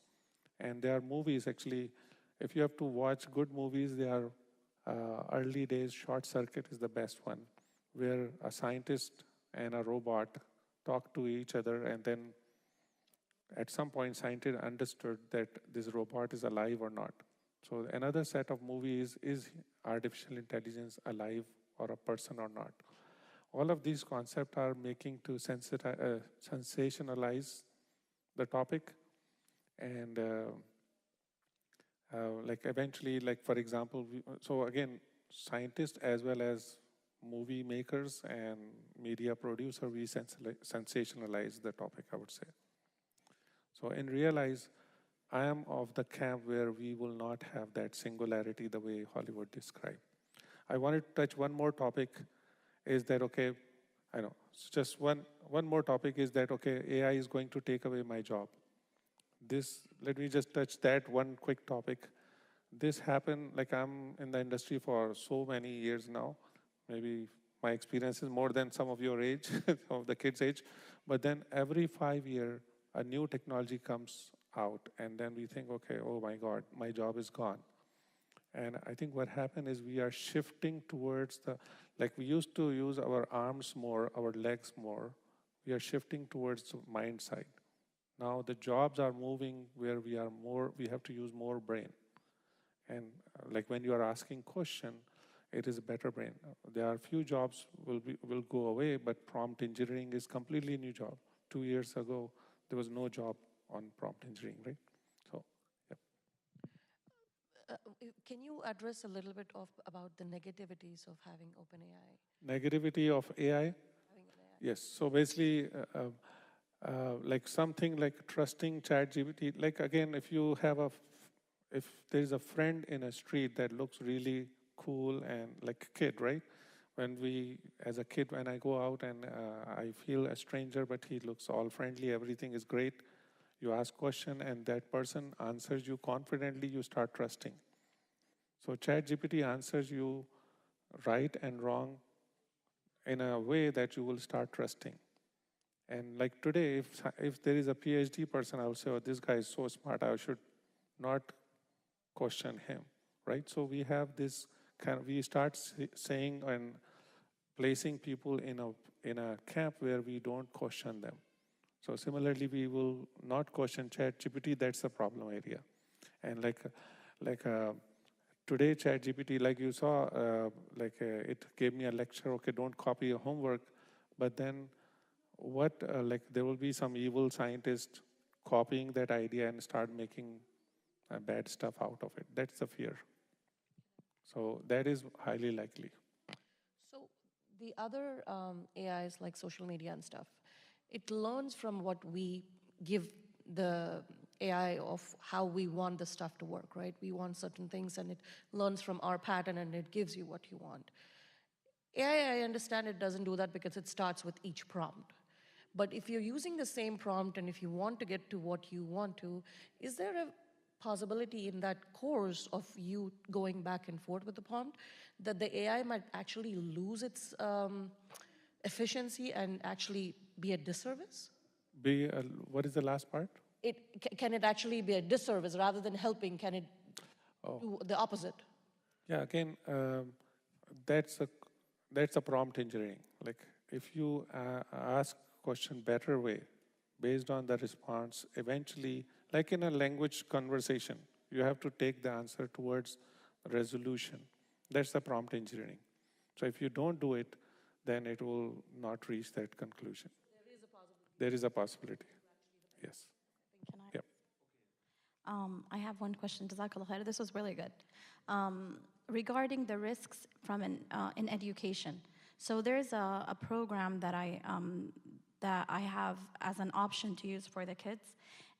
And there are movies, actually, if you have to watch good movies, they are early days, Short Circuit is the best one, where a scientist and a robot talk to each other, and then at some point, scientists understood that this robot is alive or not. So another set of movies is artificial intelligence alive or a person or not? All of these concepts are making to sensationalize the topic, and like eventually, like for example, so again, scientists as well as movie makers and media producer, we sensationalize the topic, I would say. So in realize, I am of the camp where we will not have that singularity the way Hollywood described. I wanted to touch one more topic, is that okay, I know, it's just one more topic is that okay, AI is going to take away my job. Let me just touch that one quick topic. This happened, like I'm in the industry for so many years now. Maybe my experience is more than some of your age, some of the kids' age. But then every 5 years, a new technology comes out, and then we think, okay, oh my God, my job is gone. And I think what happened is we are shifting towards like we used to use our arms more, our legs more. We are shifting towards the mind side. Now the jobs are moving where we have to use more brain. And like when you are asking question, it is a better brain. There are few jobs will go away, but prompt engineering is completely new job. 2 years ago, there was no job on prompt engineering, right? So, yeah. Can you address a little bit about the negativities of having OpenAI? Negativity of AI? Having an AI. Yes. So basically, like something like trusting ChatGPT. Like again, if there is a friend in a street that looks really cool and like a kid, right? As a kid, when I go out and I feel a stranger, but he looks all friendly, everything is great. You ask question and that person answers you confidently, you start trusting. So ChatGPT answers you right and wrong in a way that you will start trusting. And like today, if there is a PhD person, I will say, oh, this guy is so smart, I should not question him, right? So we have this we start saying and placing people in a camp where we don't question them. So similarly, we will not question ChatGPT. That's the problem area. And today, ChatGPT, like you saw, it gave me a lecture. Okay, don't copy your homework. But then, there will be some evil scientist copying that idea and start making bad stuff out of it. That's the fear. So that is highly likely. So the other AIs like social media and stuff, it learns from what we give the AI of how we want the stuff to work, right? We want certain things and it learns from our pattern and it gives you what you want. AI, I understand it doesn't do that because it starts with each prompt. But if you're using the same prompt and if you want to get to what you want to, is there a possibility in that course of you going back and forth with the prompt that the AI might actually lose its efficiency and actually be a disservice? What is the last part? Can it actually be a disservice rather than helping? Can it do the opposite? Yeah, again, that's a prompt engineering. Like if you ask question better way, based on the response, eventually, like in a language conversation, you have to take the answer towards resolution. That's the prompt engineering. So if you don't do it, then it will not reach that conclusion. There is a possibility. Yes. Can I? Yep. I have one question. Jazakallah khair. This was really good. Regarding the risks from in education. So there's a program that I have as an option to use for the kids,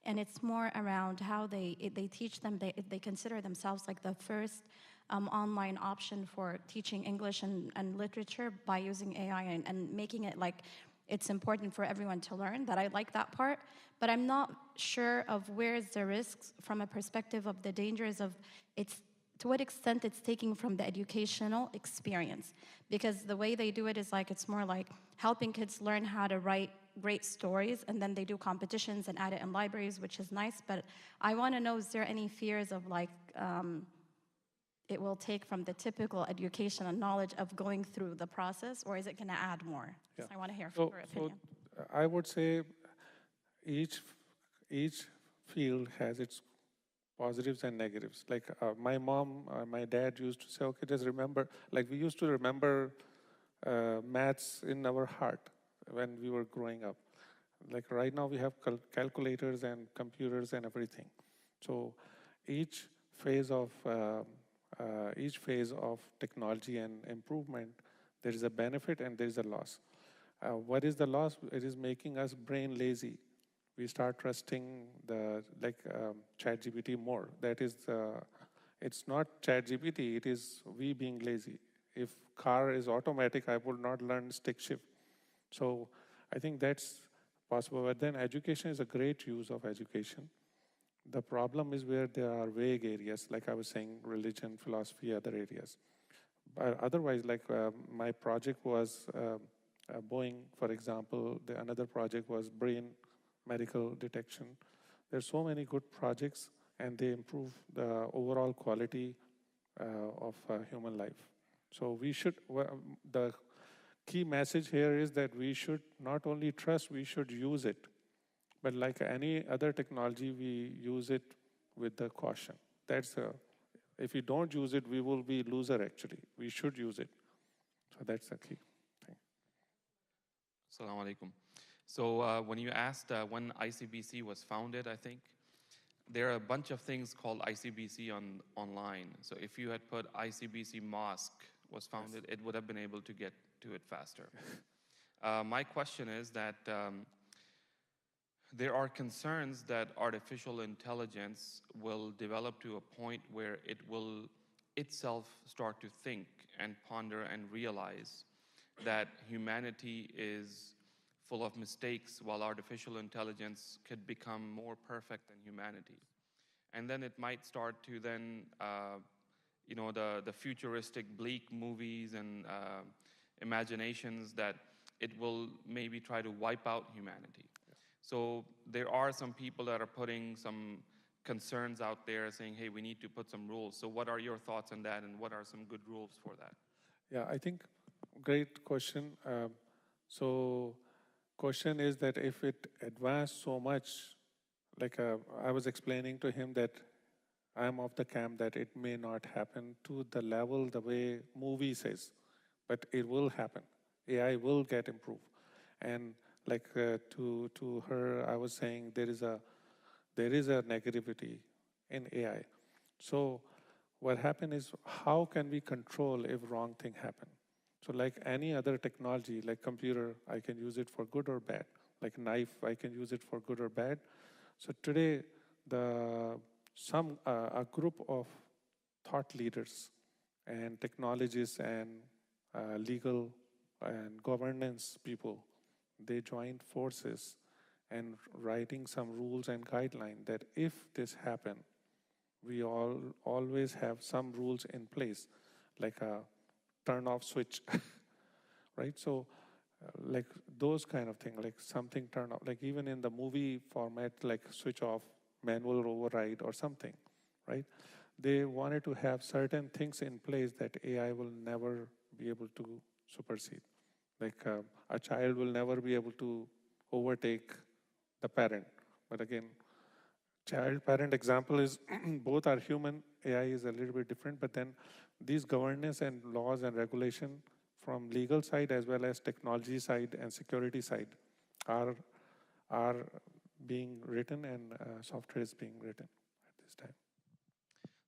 and it's more around how they teach them. They consider themselves like the first online option for teaching English and literature by using AI and making it like it's important for everyone to learn. That I like that part, but I'm not sure of where's the risks from a perspective of the dangers of to what extent it's taking from the educational experience. Because the way they do it is like, it's more like helping kids learn how to write great stories, and then they do competitions and add it in libraries, which is nice. But I want to know, is there any fears of like, it will take from the typical education and knowledge of going through the process, or is it going to add more? Yeah. So I want to hear your opinion. So I would say each field has its positives and negatives. Like my mom, my dad used to say, okay, just remember, like we used to remember maths in our heart when we were growing up. Like right now we have calculators and computers and everything. So each phase of technology and improvement, there is a benefit and there is a loss. What is the loss? It is making us brain lazy. We start trusting ChatGPT more. That is, it's not ChatGPT, it is we being lazy. If car is automatic, I would not learn stick shift. So I think that's possible. But then education is a great use of education. The problem is where there are vague areas, like I was saying, religion, philosophy, other areas. But otherwise, my project was Boeing, for example. Another project was brain medical detection. There's so many good projects, and they improve the overall quality of human life. So the key message here is that we should not only trust, we should use it. But like any other technology, we use it with the caution. If we don't use it, we will be loser actually. We should use it. So that's the key thing. Assalamu alaikum. So when you asked when ICBC was founded, I think, there are a bunch of things called ICBC online. So if you had put ICBC Mosque was founded, yes, it would have been able to get to it faster. My question is that there are concerns that artificial intelligence will develop to a point where it will itself start to think and ponder and realize that humanity is full of mistakes, while artificial intelligence could become more perfect than humanity. And then it might start to then, the futuristic, bleak movies and imaginations that it will maybe try to wipe out humanity. So there are some people that are putting some concerns out there saying, hey, we need to put some rules. So what are your thoughts on that, and what are some good rules for that? Yeah, I think great question. So question is that if it advanced so much, like I was explaining to him that I'm of the camp that it may not happen to the level the way movie says, but it will happen. AI will get improved. And like to her, I was saying there is a negativity in AI. So what happened is, how can we control if wrong thing happen? So like any other technology, like computer, I can use it for good or bad. Like knife, I can use it for good or bad. So today, a group of thought leaders and technologists and legal and governance people, they joined forces and writing some rules and guidelines that if this happen, we always have some rules in place, like a turn off switch, right? So like those kind of thing, like something turn off, like even in the movie format, like switch off, manual override or something, right? They wanted to have certain things in place that AI will never be able to supersede. Like a child will never be able to overtake the parent. But again, child-parent example is both are human, AI is a little bit different, but then these governance and laws and regulation from legal side as well as technology side and security side are being written, and software is being written at this time.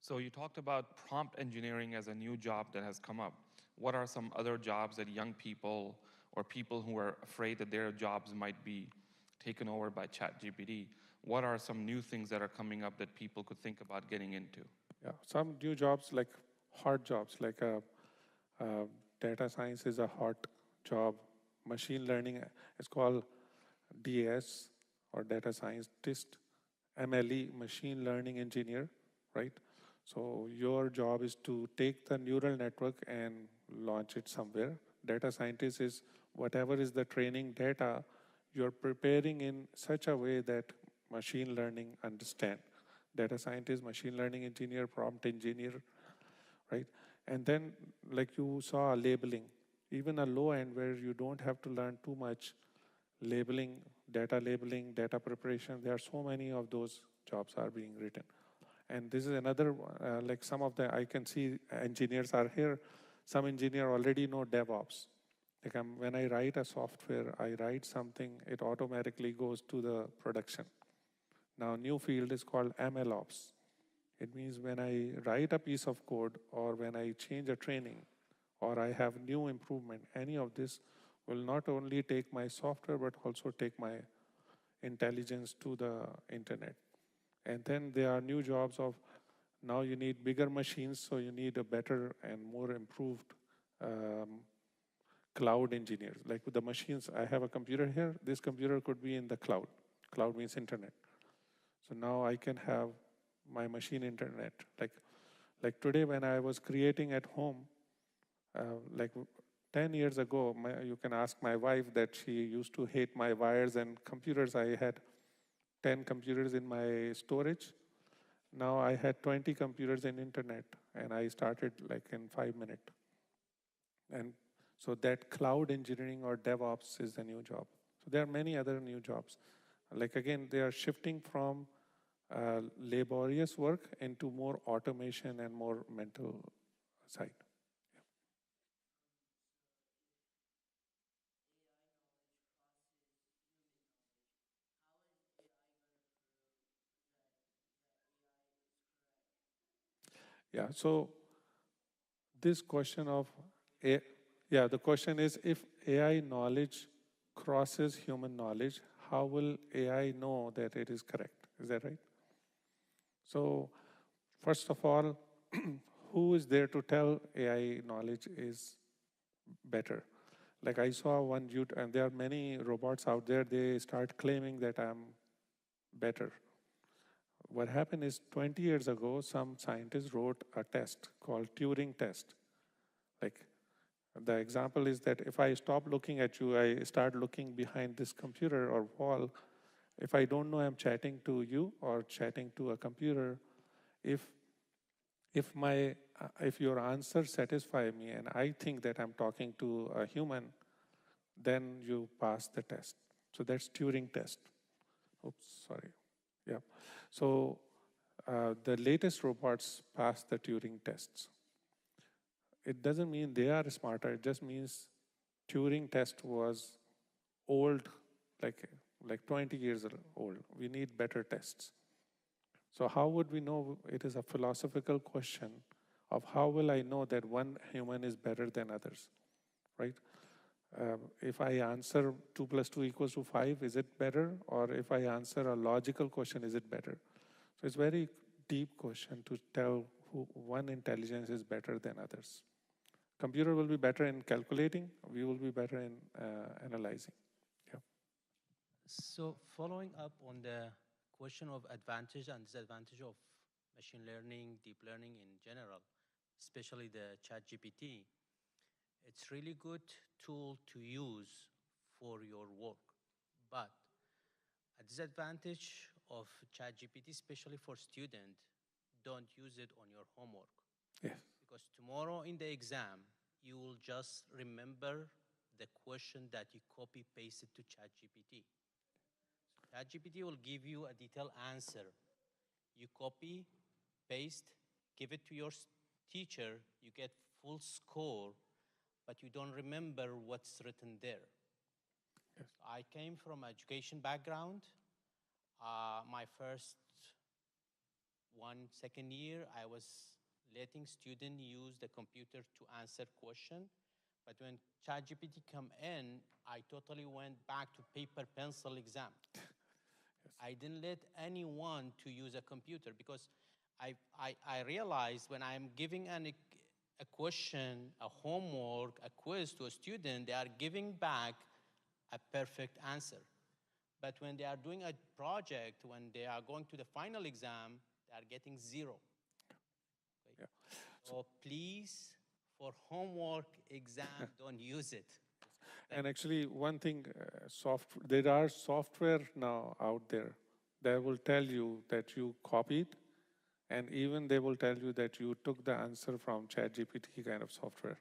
So you talked about prompt engineering as a new job that has come up. What are some other jobs that young people or people who are afraid that their jobs might be taken over by ChatGPT? What are some new things that are coming up that people could think about getting into? Yeah, some new jobs, like hard jobs, like data science is a hot job. Machine learning is called DAS or data scientist. MLE, machine learning engineer, right? So your job is to take the neural network and launch it somewhere. Data scientist is whatever is the training data, you're preparing in such a way that machine learning understand. Data scientist, machine learning engineer, prompt engineer, right? And then like you saw labeling, even a low end where you don't have to learn too much, labeling, data preparation, there are so many of those jobs are being written. And this is another, like some of the, I can see engineers are here. Some engineer already know DevOps. Like when I write a software, I write something, it automatically goes to the production. Now new field is called MLOps. It means when I write a piece of code or when I change a training or I have new improvement, any of this will not only take my software but also take my intelligence to the internet. And then there are new jobs of, now you need bigger machines, so you need a better and more improved cloud engineers. Like with the machines, I have a computer here, this computer could be in the cloud. Cloud means internet. So now I can have my machine internet. Like today when I was creating at home, like 10 years ago, you can ask my wife that she used to hate my wires and computers. I had 10 computers in my storage. Now I had 20 computers in internet, and I started like in 5 minutes. And so that cloud engineering or DevOps is the new job. So there are many other new jobs. Like again, they are shifting from laborious work into more automation and more mental side. Yeah, so this question of, the question is, if AI knowledge crosses human knowledge, how will AI know that it is correct? Is that right? So first of all, who is there to tell AI knowledge is better? Like I saw one YouTube, and there are many robots out there, they start claiming that I'm better. What happened is 20 years ago, some scientists wrote a test called Turing test. Like the example is that if I stop looking at you, I start looking behind this computer or wall. If I don't know I'm chatting to you or chatting to a computer, if if your answers satisfy me and I think that I'm talking to a human, then you pass the test. So that's Turing test. Oops, sorry. Yeah. So the latest robots pass the Turing tests. It doesn't mean they are smarter. It just means Turing test was old, like 20 years old. We need better tests. So how would we know? It is a philosophical question of how will I know that one human is better than others, right? If I answer 2 plus 2 equals to 5, is it better? Or if I answer a logical question, is it better? So it's a very deep question to tell who one intelligence is better than others. Computer will be better in calculating, we will be better in analyzing. Yeah. So following up on the question of advantage and disadvantage of machine learning, deep learning in general, especially the ChatGPT, it's really good tool to use for your work. But a disadvantage of ChatGPT, especially for students, don't use it on your homework. Yes. Because tomorrow in the exam, you will just remember the question that you copy pasted to ChatGPT. So ChatGPT will give you a detailed answer. You copy, paste, give it to your teacher, you get full score, but you don't remember what's written there. Yes. I came from education background. My first second year, I was letting students use the computer to answer question. But when ChatGPT come in, I totally went back to paper pencil exam. Yes. I didn't let anyone to use a computer because I realized when I'm giving a question, a homework, a quiz to a student, they are giving back a perfect answer. But when they are doing a project, when they are going to the final exam, they are getting 0. Okay? Yeah. So please, for homework exam, don't use it. And actually, one thing, there are software now out there that will tell you that you copied, and even they will tell you that you took the answer from ChatGPT kind of software.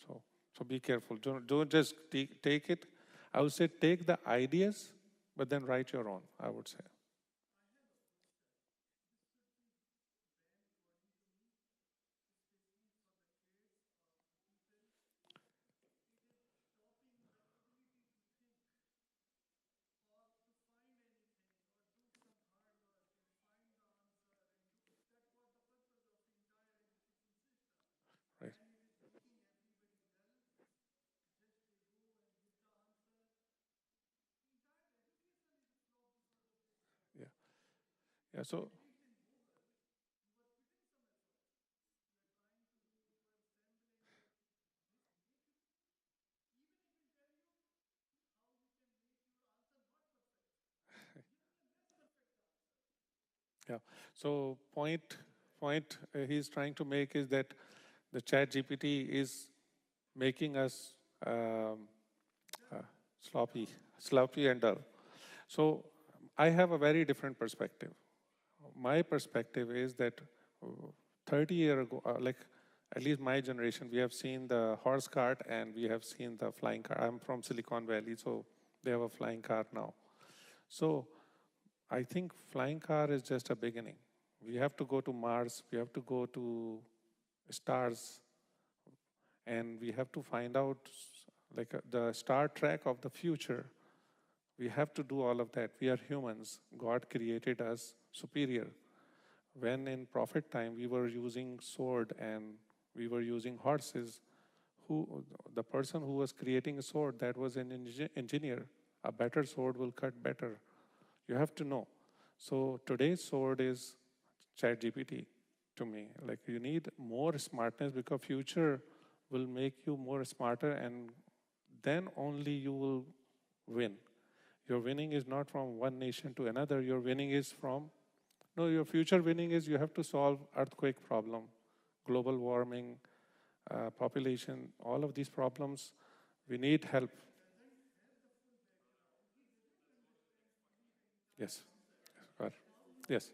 So be careful. Don't just take it. I would say take the ideas, but then write your own, I would say. Right. Yeah. Yeah. So yeah. So point he's trying to make is that the ChatGPT is making us uh, sloppy and dull. So I have a very different perspective. My perspective is that 30 years ago, like at least my generation, we have seen the horse cart and we have seen the flying car. I'm from Silicon Valley, so they have a flying car now. So I think flying car is just a beginning. We have to go to Mars, we have to go to stars, and we have to find out like the Star Trek of the future. We have to do all of that. We are humans. God created us superior. When in prophet time we were using sword and we were using horses, the person who was creating a sword, that was an engineer. A better sword will cut better. You have to know. So today's sword is ChatGPT to me. Like you need more smartness because future will make you more smarter and then only you will win. Your winning is not from one nation to another. Your winning is from, no, your future winning is you have to solve earthquake problem, global warming, population, all of these problems. We need help. Yes. Yes.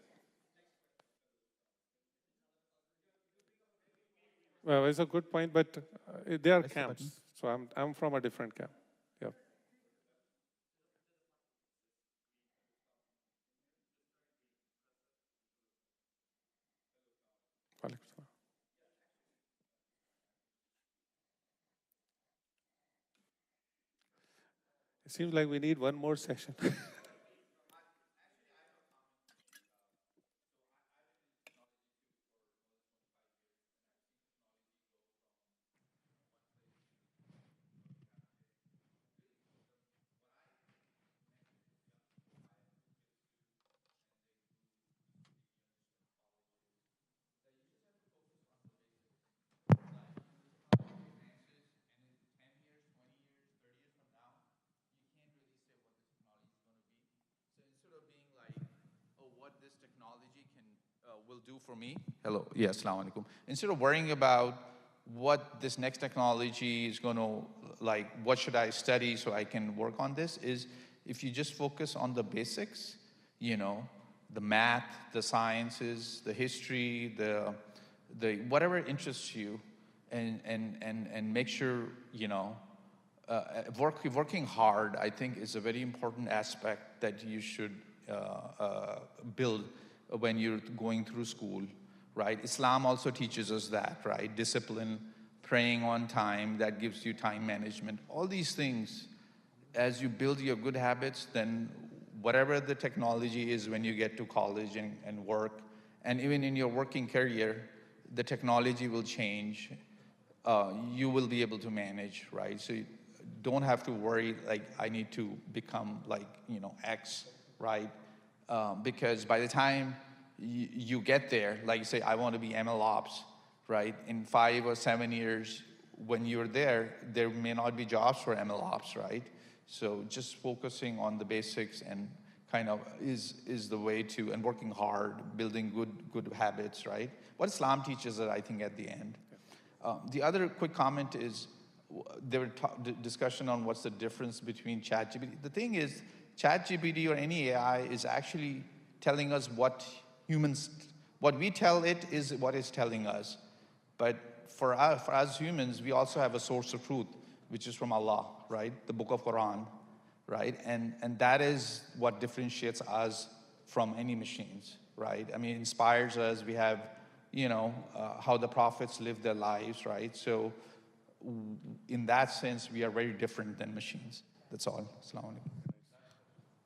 Well, it's a good point, but they are camps. So I'm from a different camp. Yeah. It seems like we need one more session. Will do for me. Hello, yes, assalamu alaikum. Instead of worrying about what this next technology is going to, like, what should I study so I can work on this, is if you just focus on the basics, you know, the math, the sciences, the history, the whatever interests you, and make sure, you know, working hard, I think, is a very important aspect that you should build when you're going through school, right? Islam also teaches us that, right? Discipline, praying on time, that gives you time management. All these things, as you build your good habits, then whatever the technology is when you get to college and work, and even in your working career, the technology will change. You will be able to manage, right? So you don't have to worry, like, I need to become like, you know, X, right? Because by the time you get there, like you say, I want to be ML Ops, right? In 5 or 7 years, when you're there may not be jobs for ML Ops, right? So just focusing on the basics and kind of is the way to, and working hard, building good habits, right? What Islam teaches us, I think, at the end. The other quick comment is, there were discussion on what's the difference between ChatGPT. The thing is, ChatGPT or any AI is actually telling us what we tell it is what it's telling us. But for us humans, we also have a source of truth, which is from Allah, right? The book of Quran, right? And that is what differentiates us from any machines, right? I mean, it inspires us. We have, you know, how the prophets lived their lives, right? So in that sense, we are very different than machines. That's all. Assalamu alaikum.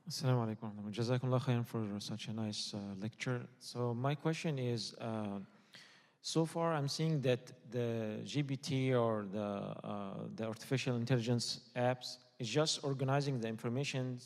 Assalamu alaikum. Jazakumullah khairan for such a nice lecture. So my question is, so far I'm seeing that the GPT or the artificial intelligence apps is just organizing the information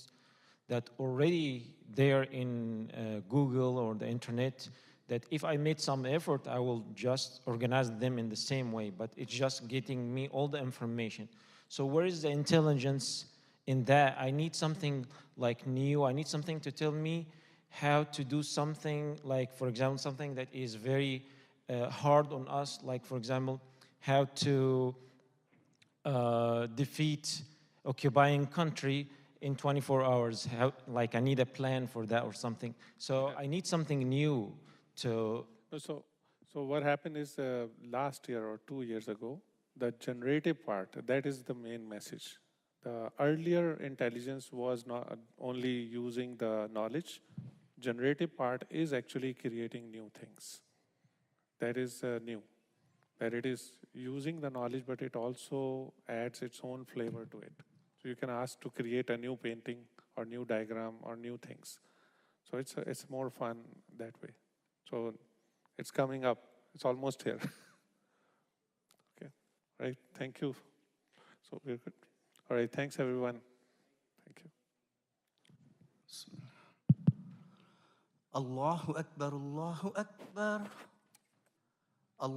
that already there in Google or the internet, that if I made some effort, I will just organize them in the same way, but it's just getting me all the information. So where is the intelligence in that? I need something like new. I need something to tell me how to do something, like, for example, something that is very hard on us, like, for example, how to defeat occupying country in 24 hours. How, like, I need a plan for that or something. So I need something new to... So what happened is, last year or 2 years ago, the generative part, that is the main message. The earlier intelligence was not only using the knowledge. Generative part is actually creating new things. That is new. That it is using the knowledge, but it also adds its own flavor to it. So you can ask to create a new painting or new diagram or new things. So it's more fun that way. So it's coming up. It's almost here. Okay. Right. Thank you. So we're good. All right. Thanks, everyone. Thank you. Allahu Akbar, Allahu Akbar.